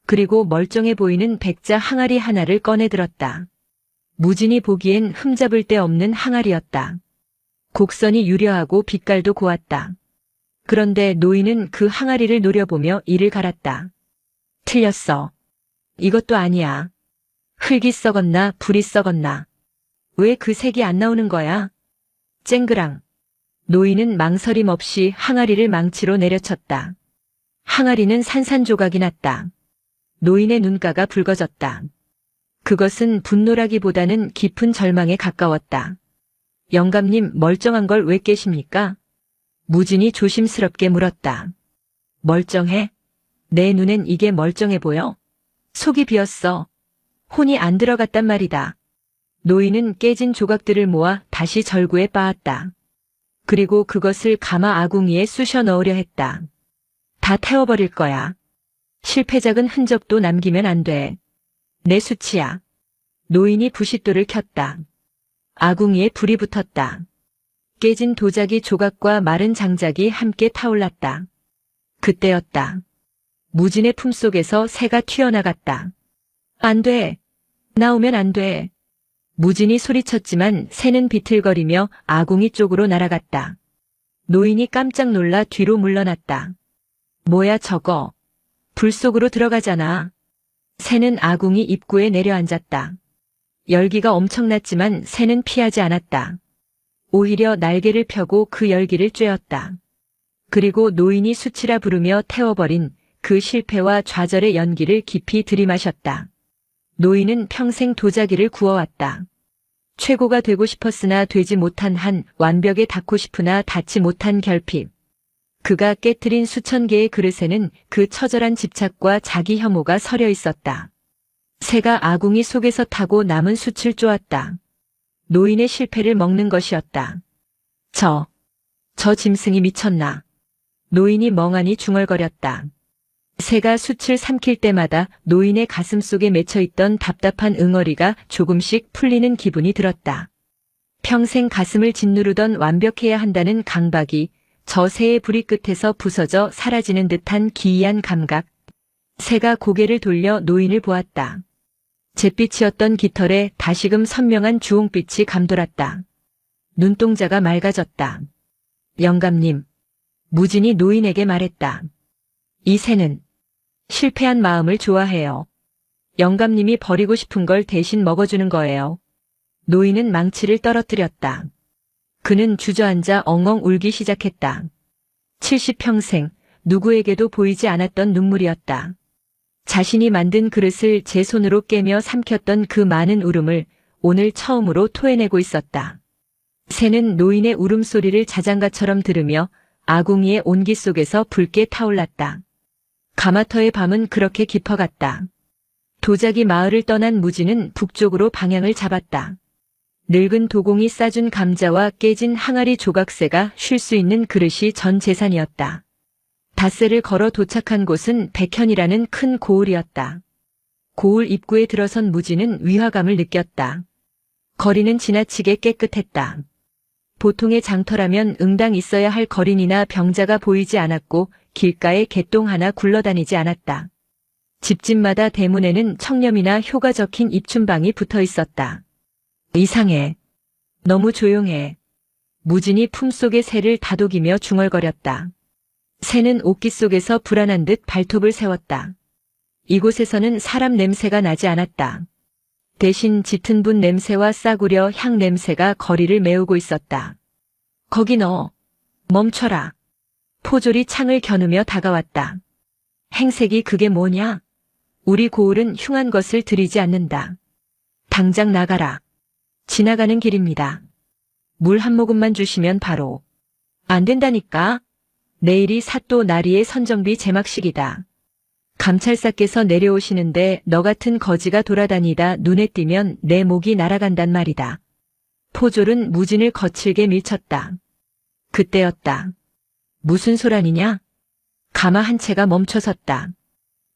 그리고 멀쩡해 보이는 백자 항아리 하나를 꺼내 들었다. 무진이 보기엔 흠잡을 데 없는 항아리였다. 곡선이 유려하고 빛깔도 고왔다. 그런데 노인은 그 항아리를 노려보며 이를 갈았다. 틀렸어. 이것도 아니야. 흙이 썩었나 불이 썩었나. 왜 그 색이 안 나오는 거야? 쨍그랑. 노인은 망설임 없이 항아리를 망치로 내려쳤다. 항아리는 산산조각이 났다. 노인의 눈가가 붉어졌다. 그것은 분노라기보다는 깊은 절망에 가까웠다. 영감님, 멀쩡한 걸 왜 깨십니까? 무진이 조심스럽게 물었다. 멀쩡해? 내 눈엔 이게 멀쩡해 보여? 속이 비었어. 혼이 안 들어갔단 말이다. 노인은 깨진 조각들을 모아 다시 절구에 빻았다. 그리고 그것을 가마 아궁이에 쑤셔 넣으려 했다. 다 태워버릴 거야. 실패작은 흔적도 남기면 안 돼. 내 수치야. 노인이 부싯돌을 켰다. 아궁이에 불이 붙었다. 깨진 도자기 조각과 마른 장작이 함께 타올랐다. 그때였다. 무진의 품속에서 새가 튀어나갔다. 안 돼. 나오면 안 돼. 무진이 소리쳤지만 새는 비틀거리며 아궁이 쪽으로 날아갔다. 노인이 깜짝 놀라 뒤로 물러났다. 뭐야 저거. 불 속으로 들어가잖아. 새는 아궁이 입구에 내려앉았다. 열기가 엄청났지만 새는 피하지 않았다. 오히려 날개를 펴고 그 열기를 쬐었다. 그리고 노인이 수치라 부르며 태워버린 그 실패와 좌절의 연기를 깊이 들이마셨다. 노인은 평생 도자기를 구워왔다. 최고가 되고 싶었으나 되지 못한 한, 완벽에 닿고 싶으나 닿지 못한 결핍. 그가 깨트린 수천 개의 그릇에는 그 처절한 집착과 자기 혐오가 서려 있었다. 새가 아궁이 속에서 타고 남은 숯을 쪼았다. 노인의 실패를 먹는 것이었다. 저 짐승이 미쳤나. 노인이 멍하니 중얼거렸다. 새가 숯을 삼킬 때마다 노인의 가슴 속에 맺혀있던 답답한 응어리가 조금씩 풀리는 기분이 들었다. 평생 가슴을 짓누르던 완벽해야 한다는 강박이 저 새의 부리 끝에서 부서져 사라지는 듯한 기이한 감각. 새가 고개를 돌려 노인을 보았다. 잿빛이었던 깃털에 다시금 선명한 주홍빛이 감돌았다. 눈동자가 맑아졌다. 영감님, 무진이 노인에게 말했다. 이 새는 실패한 마음을 좋아해요. 영감님이 버리고 싶은 걸 대신 먹어주는 거예요. 노인은 망치를 떨어뜨렸다. 그는 주저앉아 엉엉 울기 시작했다. 70평생 누구에게도 보이지 않았던 눈물이었다. 자신이 만든 그릇을 제 손으로 깨며 삼켰던 그 많은 울음을 오늘 처음으로 토해내고 있었다. 새는 노인의 울음소리를 자장가처럼 들으며 아궁이의 온기 속에서 붉게 타올랐다. 가마터의 밤은 그렇게 깊어갔다. 도자기 마을을 떠난 무지는 북쪽으로 방향을 잡았다. 늙은 도공이 싸준 감자와 깨진 항아리 조각새가 쉴 수 있는 그릇이 전 재산이었다. 닷새를 걸어 도착한 곳은 백현이라는 큰 고을이었다. 고을 입구에 들어선 무지는 위화감을 느꼈다. 거리는 지나치게 깨끗했다. 보통의 장터라면 응당 있어야 할 거린이나 병자가 보이지 않았고 길가에 개똥 하나 굴러다니지 않았다. 집집마다 대문에는 청렴이나 효가 적힌 입춘방이 붙어 있었다. 이상해. 너무 조용해. 무진이 품속의 새를 다독이며 중얼거렸다. 새는 옥기 속에서 불안한 듯 발톱을 세웠다. 이곳에서는 사람 냄새가 나지 않았다. 대신 짙은 분 냄새와 싸구려 향 냄새가 거리를 메우고 있었다. 거기 너. 멈춰라. 포졸이 창을 겨누며 다가왔다. 행색이 그게 뭐냐? 우리 고을은 흉한 것을 들이지 않는다. 당장 나가라. 지나가는 길입니다. 물 한 모금만 주시면 바로. 안 된다니까. 내일이 사또 나리의 선정비 제막식이다. 감찰사께서 내려오시는데 너 같은 거지가 돌아다니다 눈에 띄면 내 목이 날아간단 말이다. 포졸은 무진을 거칠게 밀쳤다. 그때였다. 무슨 소란이냐? 가마 한 채가 멈춰섰다.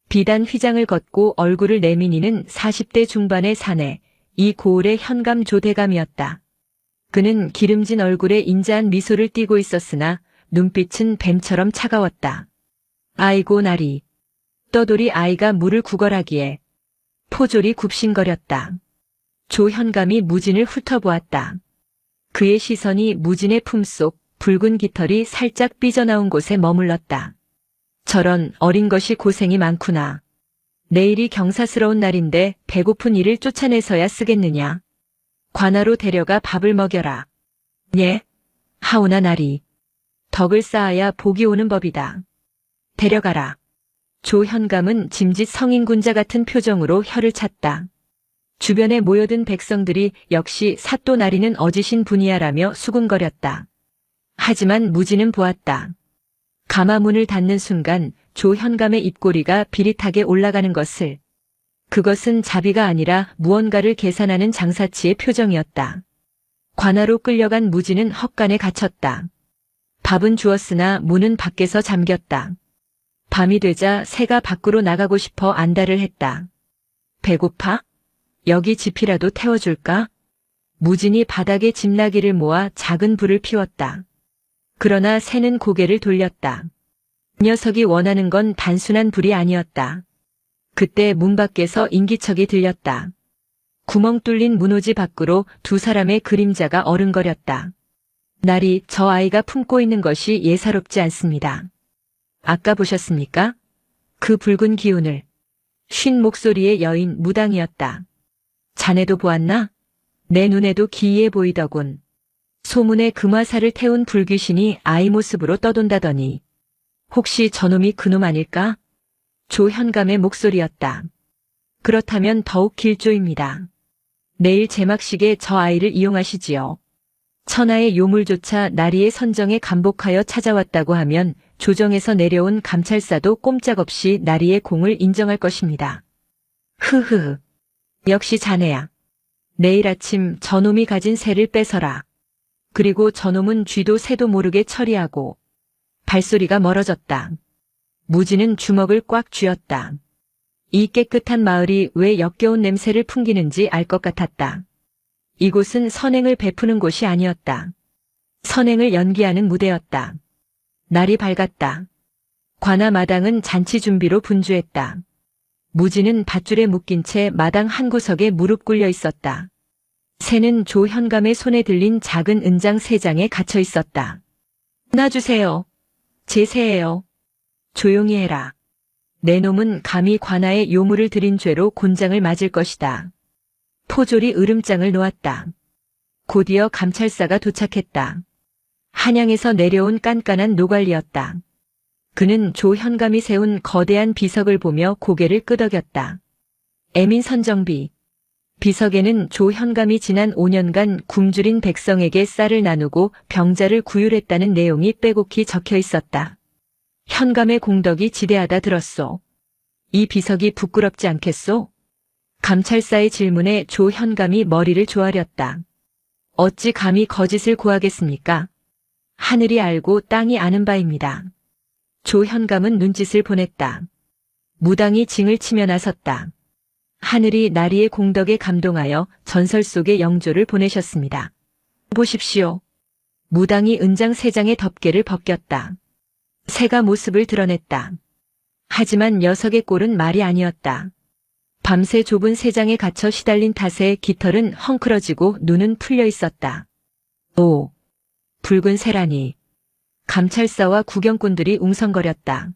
비단 휘장을 걷고 얼굴을 내미니는 40대 중반의 사내, 이 고을의 현감 조대감이었다. 그는 기름진 얼굴에 인자한 미소를 띠고 있었으나 눈빛은 뱀처럼 차가웠다. 아이고 나리. 떠돌이 아이가 물을 구걸하기에. 포졸이 굽신거렸다. 조현감이 무진을 훑어보았다. 그의 시선이 무진의 품속 붉은 깃털이 살짝 삐져나온 곳에 머물렀다. 저런 어린 것이 고생이 많구나. 내일이 경사스러운 날인데 배고픈 이를 쫓아내서야 쓰겠느냐. 관아로 데려가 밥을 먹여라. 예. 하오나 나리. 덕을 쌓아야 복이 오는 법이다. 데려가라. 조현감은 짐짓 성인군자 같은 표정으로 혀를 찼다. 주변에 모여든 백성들이 역시 사또 나리는 어지신 분이야라며 수군거렸다. 하지만 무지는 보았다. 가마문을 닫는 순간 조현감의 입꼬리가 비릿하게 올라가는 것을. 그것은 자비가 아니라 무언가를 계산하는 장사치의 표정이었다. 관아로 끌려간 무지는 헛간에 갇혔다. 밥은 주었으나 문은 밖에서 잠겼다. 밤이 되자 새가 밖으로 나가고 싶어 안달을 했다. 배고파? 여기 지피라도 태워줄까? 무진이 바닥에 집나기를 모아 작은 불을 피웠다. 그러나 새는 고개를 돌렸다. 녀석이 원하는 건 단순한 불이 아니었다. 그때 문 밖에서 인기척이 들렸다. 구멍 뚫린 문호지 밖으로 두 사람의 그림자가 어른거렸다. 날이 저 아이가 품고 있는 것이 예사롭지 않습니다. 아까 보셨습니까? 그 붉은 기운을. 쉰 목소리의 여인 무당이었다. 자네도 보았나? 내 눈에도 기이해 보이더군. 소문에 금화사를 태운 불귀신이 아이 모습으로 떠돈다더니. 혹시 저놈이 그놈 아닐까? 조현감의 목소리였다. 그렇다면 더욱 길조입니다. 내일 제막식에 저 아이를 이용하시지요. 천하의 요물조차 나리의 선정에 감복하여 찾아왔다고 하면 조정에서 내려온 감찰사도 꼼짝없이 나리의 공을 인정할 것입니다. 흐흐. 역시 자네야. 내일 아침 저놈이 가진 새를 뺏어라. 그리고 저놈은 쥐도 새도 모르게 처리하고. 발소리가 멀어졌다. 무지는 주먹을 꽉 쥐었다. 이 깨끗한 마을이 왜 역겨운 냄새를 풍기는지 알 것 같았다. 이곳은 선행을 베푸는 곳이 아니었다. 선행을 연기하는 무대였다. 날이 밝았다. 관아 마당은 잔치 준비로 분주했다. 무지는 밧줄에 묶인 채 마당 한 구석에 무릎 꿇려 있었다. 새는 조현감의 손에 들린 작은 은장 3장에 갇혀 있었다. 놔주세요. 제 새예요. 조용히 해라. 내 놈은 감히 관아의 요물을 들인 죄로 곤장을 맞을 것이다. 포졸이 으름장을 놓았다. 곧이어 감찰사가 도착했다. 한양에서 내려온 깐깐한 노관리였다. 그는 조현감이 세운 거대한 비석을 보며 고개를 끄덕였다. 애민선정비. 비석에는 조현감이 지난 5년간 굶주린 백성에게 쌀을 나누고 병자를 구휼했다는 내용이 빼곡히 적혀 있었다. 현감의 공덕이 지대하다 들었소. 이 비석이 부끄럽지 않겠소? 감찰사의 질문에 조현감이 머리를 조아렸다. 어찌 감히 거짓을 고하겠습니까? 하늘이 알고 땅이 아는 바입니다. 조현감은 눈짓을 보냈다. 무당이 징을 치며 나섰다. 하늘이 나리의 공덕에 감동하여 전설 속의 영조를 보내셨습니다. 보십시오. 무당이 은장 3장의 덮개를 벗겼다. 새가 모습을 드러냈다. 하지만 녀석의 꼴은 말이 아니었다. 밤새 좁은 새장에 갇혀 시달린 탓에 깃털은 헝클어지고 눈은 풀려 있었다. 오! 붉은 새라니. 감찰사와 구경꾼들이 웅성거렸다.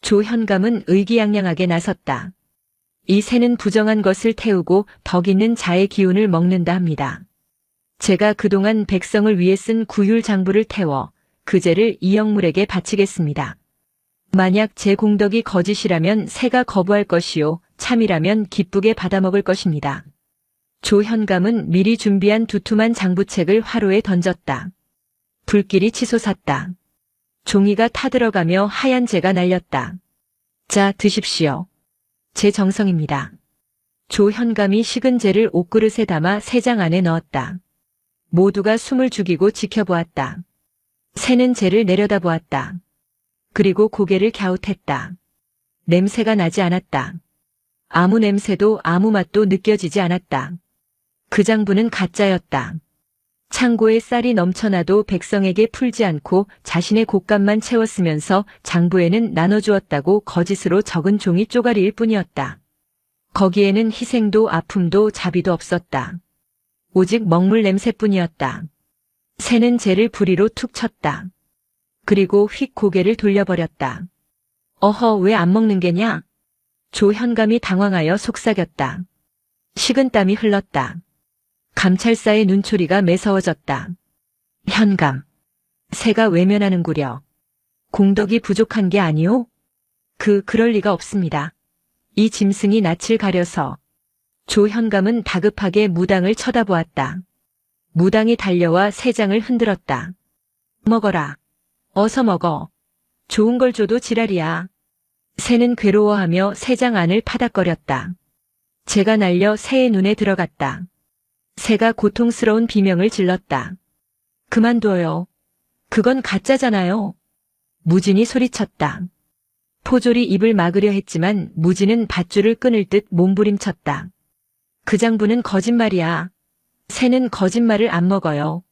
조현감은 의기양양하게 나섰다. 이 새는 부정한 것을 태우고 덕 있는 자의 기운을 먹는다 합니다. 제가 그동안 백성을 위해 쓴 구휼 장부를 태워 그 죄를 이 영물에게 바치겠습니다. 만약 제 공덕이 거짓이라면 새가 거부할 것이요 참이라면 기쁘게 받아먹을 것입니다. 조현감은 미리 준비한 두툼한 장부책을 화로에 던졌다. 불길이 치솟았다. 종이가 타들어가며 하얀 재가 날렸다. 자, 드십시오. 제 정성입니다. 조현감이 식은 재를 옷그릇에 담아 3장 안에 넣었다. 모두가 숨을 죽이고 지켜보았다. 새는 재를 내려다보았다. 그리고 고개를 갸웃했다. 냄새가 나지 않았다. 아무 냄새도 아무 맛도 느껴지지 않았다. 그 장부는 가짜였다. 창고에 쌀이 넘쳐나도 백성에게 풀지 않고 자신의 곶감만 채웠으면서 장부에는 나눠주었다고 거짓으로 적은 종이 쪼가리일 뿐이었다. 거기에는 희생도 아픔도 자비도 없었다. 오직 먹물 냄새뿐이었다. 새는 재를 부리로 툭 쳤다. 그리고 휙 고개를 돌려버렸다. 어허, 왜 안 먹는 게냐? 조현감이 당황하여 속삭였다. 식은땀이 흘렀다. 감찰사의 눈초리가 매서워졌다. 현감. 새가 외면하는구려. 공덕이 부족한 게 아니오? 그럴 리가 없습니다. 이 짐승이 낯을 가려서. 조현감은 다급하게 무당을 쳐다보았다. 무당이 달려와 3장을 흔들었다. 먹어라. 어서 먹어. 좋은 걸 줘도 지랄이야. 새는 괴로워하며 3장 안을 파닥거렸다. 재가 날려 새의 눈에 들어갔다. 새가 고통스러운 비명을 질렀다. 그만둬요. 그건 가짜잖아요. 무진이 소리쳤다. 포졸이 입을 막으려 했지만 무진은 밧줄을 끊을 듯 몸부림쳤다. 그 장부는 거짓말이야. 새는 거짓말을 안 먹어요.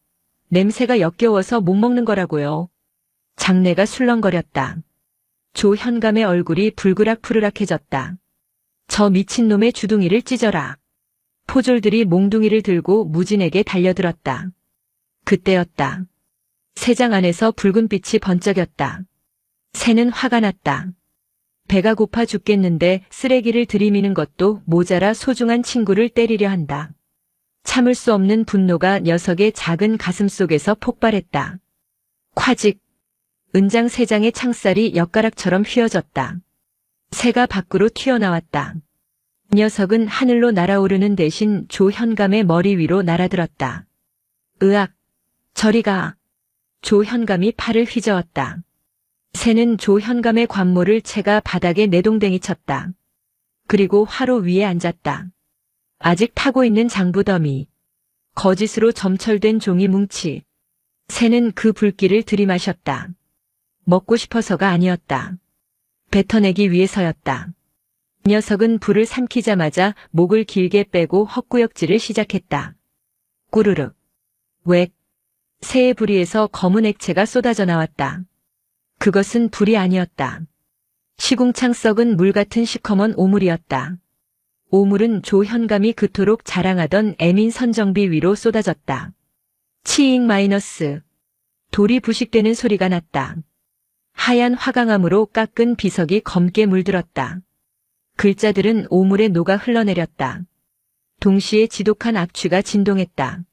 냄새가 역겨워서 못 먹는 거라고요. 장내가 술렁거렸다. 조현감의 얼굴이 불그락푸르락해졌다. 저 미친놈의 주둥이를 찢어라. 포졸들이 몽둥이를 들고 무진에게 달려들었다. 그때였다. 3장 안에서 붉은 빛이 번쩍였다. 새는 화가 났다. 배가 고파 죽겠는데 쓰레기를 들이미는 것도 모자라 소중한 친구를 때리려 한다. 참을 수 없는 분노가 녀석의 작은 가슴 속에서 폭발했다. 콰직! 은장 3장의 창살이 엿가락처럼 휘어졌다. 새가 밖으로 튀어나왔다. 녀석은 하늘로 날아오르는 대신 조현감의 머리 위로 날아들었다. 으악! 저리 가! 조현감이 팔을 휘저었다. 새는 조현감의 관모를 채가 바닥에 내동댕이 쳤다. 그리고 화로 위에 앉았다. 아직 타고 있는 장부더미. 거짓으로 점철된 종이 뭉치. 새는 그 불길을 들이마셨다. 먹고 싶어서가 아니었다. 뱉어내기 위해서였다. 녀석은 불을 삼키자마자 목을 길게 빼고 헛구역질을 시작했다. 꾸르륵. 웩. 새의 부리에서 검은 액체가 쏟아져 나왔다. 그것은 불이 아니었다. 시궁창 썩은 물 같은 시커먼 오물이었다. 오물은 조현감이 그토록 자랑하던 애민선정비 위로 쏟아졌다. 치잉 마이너스. 돌이 부식되는 소리가 났다. 하얀 화강암으로 깎은 비석이 검게 물들었다. 글자들은 오물에 녹아 흘러내렸다. 동시에 지독한 악취가 진동했다.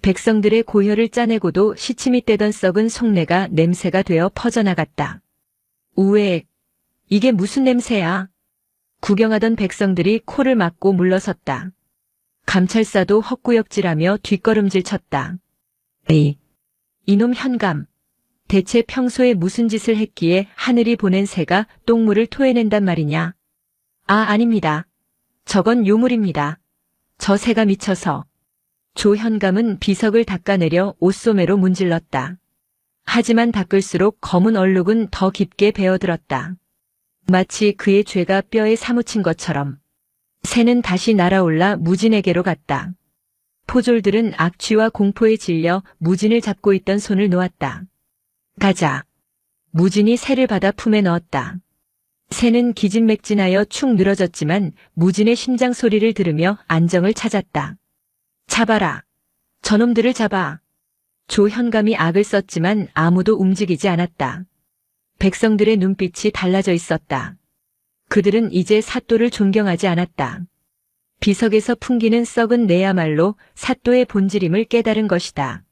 백성들의 고혈을 짜내고도 시침이 떼던 썩은 속내가 냄새가 되어 퍼져나갔다. 우에, 이게 무슨 냄새야? 구경하던 백성들이 코를 막고 물러섰다. 감찰사도 헛구역질하며 뒷걸음질 쳤다. 이놈 현감. 대체 평소에 무슨 짓을 했기에 하늘이 보낸 새가 똥물을 토해낸단 말이냐? 아닙니다. 저건 요물입니다. 저 새가 미쳐서. 조현감은 비석을 닦아내려 옷소매로 문질렀다. 하지만 닦을수록 검은 얼룩은 더 깊게 배어들었다. 마치 그의 죄가 뼈에 사무친 것처럼. 새는 다시 날아올라 무진에게로 갔다. 포졸들은 악취와 공포에 질려 무진을 잡고 있던 손을 놓았다. 가자. 무진이 새를 받아 품에 넣었다. 새는 기진맥진하여 축 늘어졌지만 무진의 심장 소리를 들으며 안정을 찾았다. 잡아라. 저놈들을 잡아. 조현감이 악을 썼지만 아무도 움직이지 않았다. 백성들의 눈빛이 달라져 있었다. 그들은 이제 사또를 존경하지 않았다. 비석에서 풍기는 썩은 내야말로 사또의 본질임을 깨달은 것이다.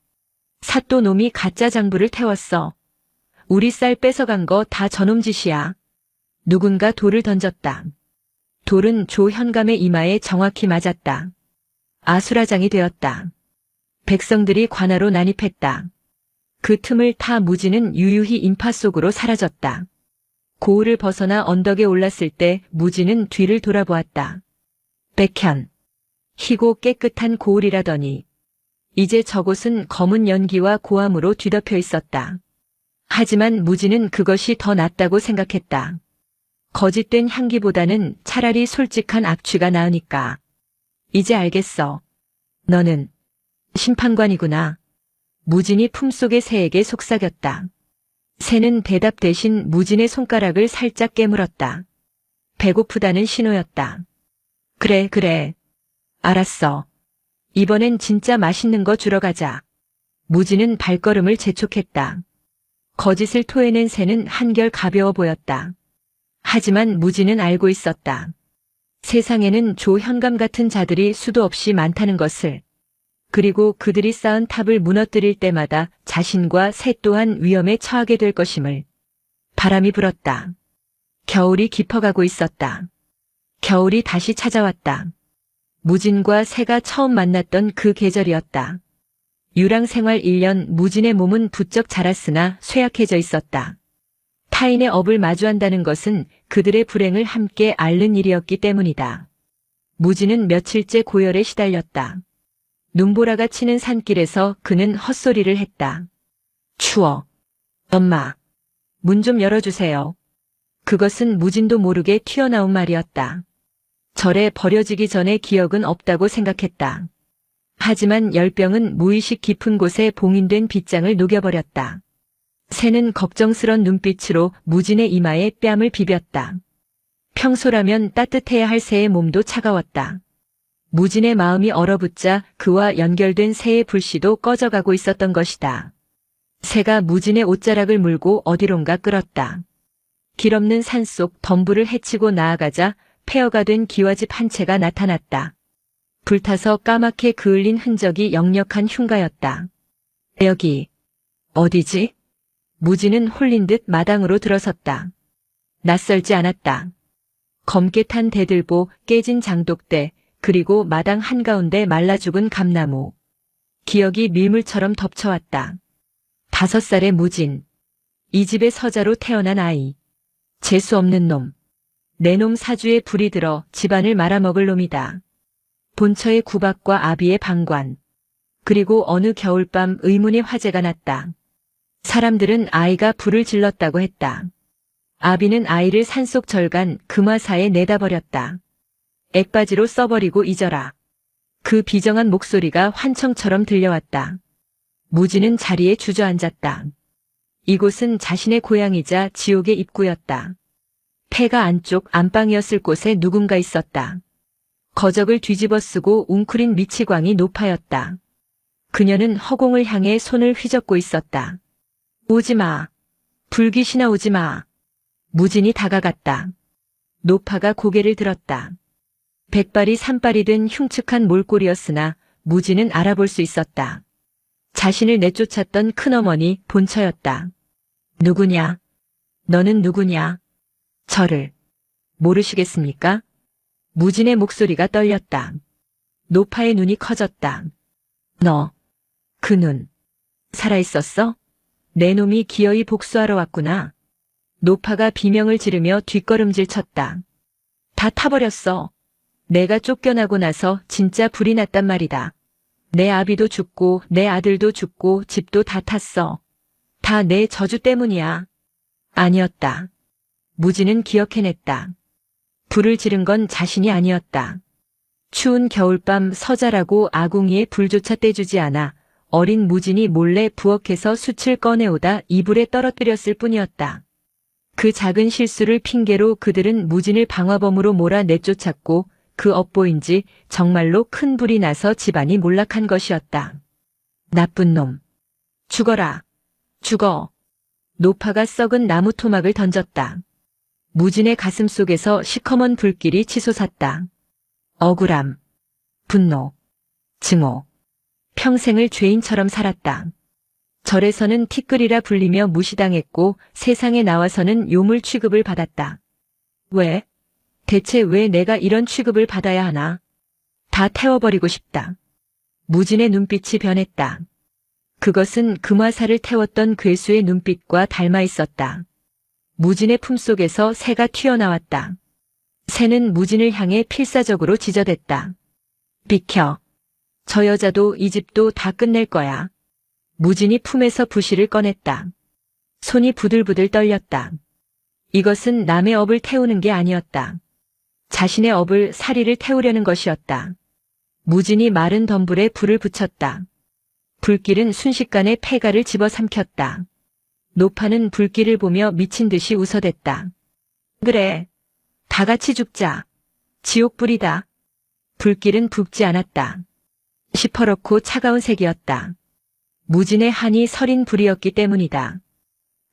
사또 놈이 가짜 장부를 태웠어. 우리 쌀 뺏어간 거 다 저놈 짓이야. 누군가 돌을 던졌다. 돌은 조현감의 이마에 정확히 맞았다. 아수라장이 되었다. 백성들이 관하로 난입했다. 그 틈을 타 무진은 유유히 인파 속으로 사라졌다. 고을을 벗어나 언덕에 올랐을 때 무진은 뒤를 돌아보았다. 백현. 희고 깨끗한 고을이라더니 이제 저곳은 검은 연기와 고함으로 뒤덮여 있었다. 하지만 무진은 그것이 더 낫다고 생각했다. 거짓된 향기보다는 차라리 솔직한 악취가 나으니까. 이제 알겠어. 너는 심판관이구나. 무진이 품속의 새에게 속삭였다. 새는 대답 대신 무진의 손가락을 살짝 깨물었다. 배고프다는 신호였다. 그래. 알았어. 이번엔 진짜 맛있는 거 주러 가자. 무진은 발걸음을 재촉했다. 거짓을 토해낸 새는 한결 가벼워 보였다. 하지만 무진은 알고 있었다. 세상에는 조현감 같은 자들이 수도 없이 많다는 것을. 그리고 그들이 쌓은 탑을 무너뜨릴 때마다 자신과 새 또한 위험에 처하게 될 것임을. 바람이 불었다. 겨울이 깊어가고 있었다. 겨울이 다시 찾아왔다. 무진과 새가 처음 만났던 그 계절이었다. 유랑생활 1년 무진의 몸은 부쩍 자랐으나 쇠약해져 있었다. 타인의 업을 마주한다는 것은 그들의 불행을 함께 앓는 일이었기 때문이다. 무진은 며칠째 고열에 시달렸다. 눈보라가 치는 산길에서 그는 헛소리를 했다. 추워. 엄마. 문 좀 열어주세요. 그것은 무진도 모르게 튀어나온 말이었다. 절에 버려지기 전에 기억은 없다고 생각했다. 하지만 열병은 무의식 깊은 곳에 봉인된 빗장을 녹여버렸다. 새는 걱정스런 눈빛으로 무진의 이마에 뺨을 비볐다. 평소라면 따뜻해야 할 새의 몸도 차가웠다. 무진의 마음이 얼어붙자 그와 연결된 새의 불씨도 꺼져가고 있었던 것이다. 새가 무진의 옷자락을 물고 어디론가 끌었다. 길없는 산속 덤불을 헤치고 나아가자 폐허가 된 기와집 한 채가 나타났다. 불타서 까맣게 그을린 흔적이 역력한 흉가였다. 여기 어디지? 무진은 홀린 듯 마당으로 들어섰다. 낯설지 않았다. 검게 탄 대들보, 깨진 장독대, 그리고 마당 한가운데 말라 죽은 감나무. 기억이 밀물처럼 덮쳐왔다. 5살의 무진. 이 집의 서자로 태어난 아이. 재수 없는 놈. 내 놈 사주에 불이 들어 집안을 말아먹을 놈이다. 본처의 구박과 아비의 방관. 그리고 어느 겨울밤 의문의 화재가 났다. 사람들은 아이가 불을 질렀다고 했다. 아비는 아이를 산속 절간 금화사에 내다버렸다. 액바지로 써버리고 잊어라. 그 비정한 목소리가 환청처럼 들려왔다. 무진은 자리에 주저앉았다. 이곳은 자신의 고향이자 지옥의 입구였다. 폐가 안쪽 안방이었을 곳에 누군가 있었다. 거적을 뒤집어 쓰고 웅크린 미치광이 높아였다. 그녀는 허공을 향해 손을 휘젓고 있었다. 오지마. 불귀신아 오지마. 무진이 다가갔다. 노파가 고개를 들었다. 백발이 산발이 된 흉측한 몰골이었으나 무진은 알아볼 수 있었다. 자신을 내쫓았던 큰어머니 본처였다. 누구냐? 너는 누구냐? 저를 모르시겠습니까? 무진의 목소리가 떨렸다. 노파의 눈이 커졌다. 너, 그 눈, 살아있었어? 내 놈이 기어이 복수하러 왔구나. 노파가 비명을 지르며 뒷걸음질 쳤다. 다 타버렸어. 내가 쫓겨나고 나서 진짜 불이 났단 말이다. 내 아비도 죽고 내 아들도 죽고 집도 다 탔어. 다 내 저주 때문이야. 아니었다. 무진은 기억해냈다. 불을 지른 건 자신이 아니었다. 추운 겨울밤 서자라고 아궁이에 불조차 떼주지 않아 어린 무진이 몰래 부엌에서 숯을 꺼내오다 이불에 떨어뜨렸을 뿐이었다. 그 작은 실수를 핑계로 그들은 무진을 방화범으로 몰아 내쫓았고 그 업보인지 정말로 큰 불이 나서 집안이 몰락한 것이었다. 나쁜 놈. 죽어라. 죽어. 노파가 썩은 나무 토막을 던졌다. 무진의 가슴 속에서 시커먼 불길이 치솟았다. 억울함, 분노, 증오. 평생을 죄인처럼 살았다. 절에서는 티끌이라 불리며 무시당했고 세상에 나와서는 요물 취급을 받았다. 왜? 대체 왜 내가 이런 취급을 받아야 하나? 다 태워버리고 싶다. 무진의 눈빛이 변했다. 그것은 금화살을 태웠던 괴수의 눈빛과 닮아 있었다. 무진의 품속에서 새가 튀어나왔다. 새는 무진을 향해 필사적으로 지저댔다. 비켜. 저 여자도 이 집도 다 끝낼 거야. 무진이 품에서 부시를 꺼냈다. 손이 부들부들 떨렸다. 이것은 남의 업을 태우는 게 아니었다. 자신의 업을 사리를 태우려는 것이었다. 무진이 마른 덤불에 불을 붙였다. 불길은 순식간에 폐가를 집어삼켰다. 노파는 불길을 보며 미친 듯이 웃어댔다. 그래. 다 같이 죽자. 지옥불이다. 불길은 붓지 않았다. 시퍼렇고 차가운 색이었다. 무진의 한이 서린 불이었기 때문이다.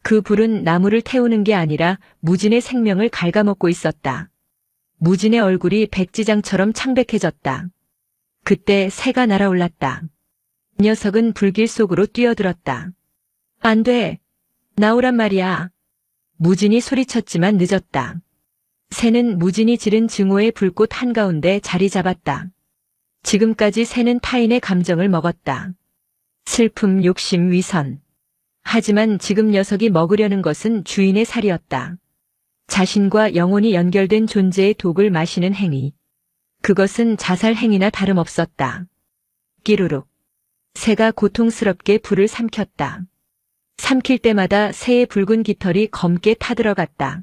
그 불은 나무를 태우는 게 아니라 무진의 생명을 갉아먹고 있었다. 무진의 얼굴이 백지장처럼 창백해졌다. 그때 새가 날아올랐다. 녀석은 불길 속으로 뛰어들었다. 안 돼. 나오란 말이야. 무진이 소리쳤지만 늦었다. 새는 무진이 지른 증오의 불꽃 한가운데 자리 잡았다. 지금까지 새는 타인의 감정을 먹었다. 슬픔, 욕심, 위선. 하지만 지금 녀석이 먹으려는 것은 주인의 살이었다. 자신과 영혼이 연결된 존재의 독을 마시는 행위. 그것은 자살 행위나 다름없었다. 끼루룩. 새가 고통스럽게 불을 삼켰다. 삼킬 때마다 새의 붉은 깃털이 검게 타들어갔다.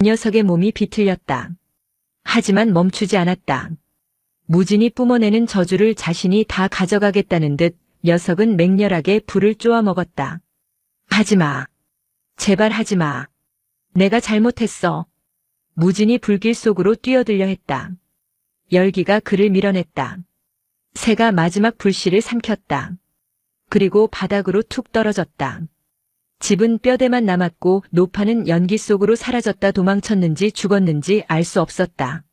녀석의 몸이 비틀렸다. 하지만 멈추지 않았다. 무진이 뿜어내는 저주를 자신이 다 가져가겠다는 듯 녀석은 맹렬하게 불을 쪼아 먹었다. 하지마. 제발 하지마. 내가 잘못했어. 무진이 불길 속으로 뛰어들려 했다. 열기가 그를 밀어냈다. 새가 마지막 불씨를 삼켰다. 그리고 바닥으로 툭 떨어졌다. 집은 뼈대만 남았고 노파는 연기 속으로 사라졌다. 도망쳤는지 죽었는지 알 수 없었다.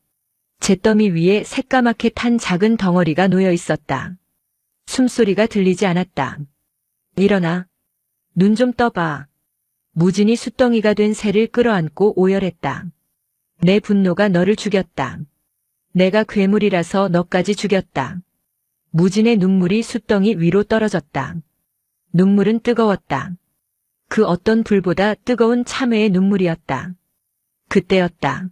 잿더미 위에 새까맣게 탄 작은 덩어리가 놓여 있었다. 숨소리가 들리지 않았다. 일어나. 눈 좀 떠봐. 무진이 숫덩이가 된 새를 끌어안고 오열했다. 내 분노가 너를 죽였다. 내가 괴물이라서 너까지 죽였다. 무진의 눈물이 숫덩이 위로 떨어졌다. 눈물은 뜨거웠다. 그 어떤 불보다 뜨거운 참회의 눈물이었다. 그때였다.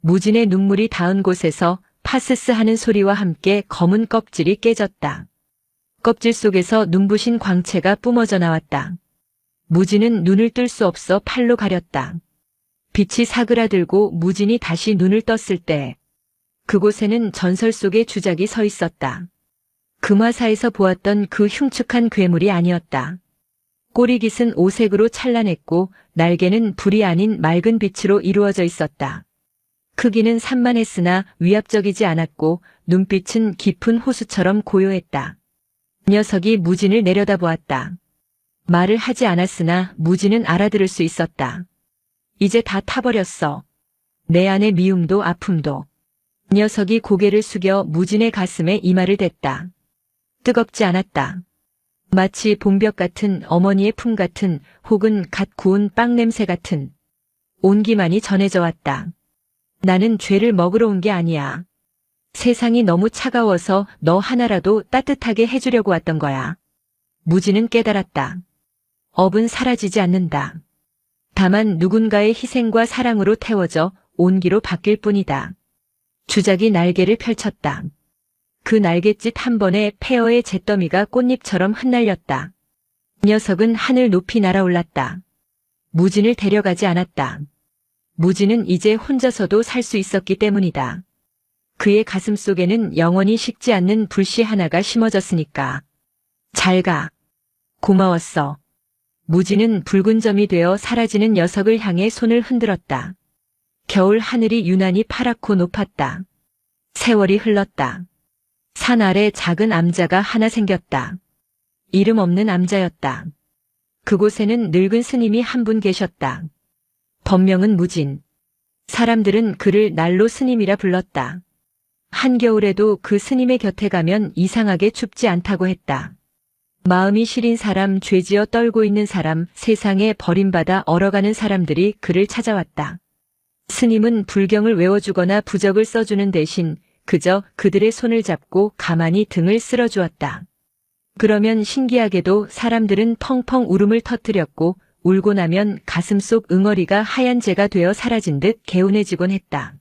무진의 눈물이 닿은 곳에서 파스스 하는 소리와 함께 검은 껍질이 깨졌다. 껍질 속에서 눈부신 광채가 뿜어져 나왔다. 무진은 눈을 뜰 수 없어 팔로 가렸다. 빛이 사그라들고 무진이 다시 눈을 떴을 때 그곳에는 전설 속의 주작이 서 있었다. 금화사에서 보았던 그 흉측한 괴물이 아니었다. 꼬리깃은 오색으로 찬란했고 날개는 불이 아닌 맑은 빛으로 이루어져 있었다. 크기는 산만했으나 위압적이지 않았고 눈빛은 깊은 호수처럼 고요했다. 녀석이 무진을 내려다보았다. 말을 하지 않았으나 무진은 알아들을 수 있었다. 이제 다 타버렸어. 내 안의 미움도 아픔도. 녀석이 고개를 숙여 무진의 가슴에 이마를 댔다. 뜨겁지 않았다. 마치 봉벽 같은 어머니의 품 같은 혹은 갓 구운 빵 냄새 같은 온기만이 전해져 왔다. 나는 죄를 먹으러 온 게 아니야. 세상이 너무 차가워서 너 하나라도 따뜻하게 해주려고 왔던 거야. 무지는 깨달았다. 업은 사라지지 않는다. 다만 누군가의 희생과 사랑으로 태워져 온기로 바뀔 뿐이다. 주작이 날개를 펼쳤다. 그 날갯짓 한 번에 폐허의 잿더미가 꽃잎처럼 흩날렸다. 녀석은 하늘 높이 날아올랐다. 무진을 데려가지 않았다. 무진은 이제 혼자서도 살 수 있었기 때문이다. 그의 가슴 속에는 영원히 식지 않는 불씨 하나가 심어졌으니까. 잘 가. 고마웠어. 무진은 붉은 점이 되어 사라지는 녀석을 향해 손을 흔들었다. 겨울 하늘이 유난히 파랗고 높았다. 세월이 흘렀다. 산 아래 작은 암자가 하나 생겼다. 이름 없는 암자였다. 그곳에는 늙은 스님이 한 분 계셨다. 법명은 무진. 사람들은 그를 날로 스님이라 불렀다. 한겨울에도 그 스님의 곁에 가면 이상하게 춥지 않다고 했다. 마음이 시린 사람, 죄지어 떨고 있는 사람, 세상에 버림받아 얼어가는 사람들이 그를 찾아왔다. 스님은 불경을 외워주거나 부적을 써주는 대신 그저 그들의 손을 잡고 가만히 등을 쓸어주었다. 그러면 신기하게도 사람들은 펑펑 울음을 터뜨렸고 울고 나면 가슴속 응어리가 하얀 재가 되어 사라진 듯 개운해지곤 했다.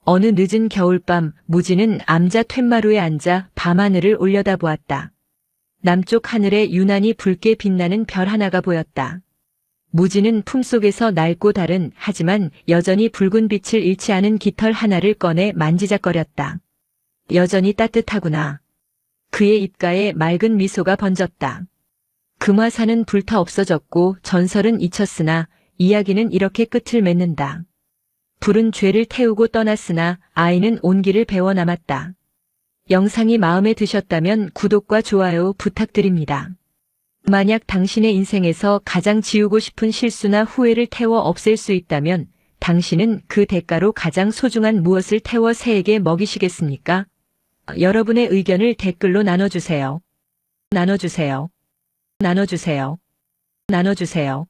어느 늦은 겨울밤 무진은 암자 툇마루에 앉아 밤하늘을 올려다보았다. 남쪽 하늘에 유난히 붉게 빛나는 별 하나가 보였다. 무진은 품속에서 낡고 다른 하지만 여전히 붉은 빛을 잃지 않은 깃털 하나를 꺼내 만지작거렸다. 여전히 따뜻하구나. 그의 입가에 맑은 미소가 번졌다. 금화산은 불타 없어졌고 전설은 잊혔으나 이야기는 이렇게 끝을 맺는다. 불은 죄를 태우고 떠났으나 아이는 온기를 배워 남았다. 영상이 마음에 드셨다면 구독과 좋아요 부탁드립니다. 만약 당신의 인생에서 가장 지우고 싶은 실수나 후회를 태워 없앨 수 있다면 당신은 그 대가로 가장 소중한 무엇을 태워 새에게 먹이시겠습니까? 여러분의 의견을 댓글로 나눠주세요. 나눠주세요. 나눠주세요. 나눠주세요.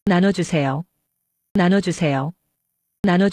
나눠주세요. 나눠주세요. 나눠주세요.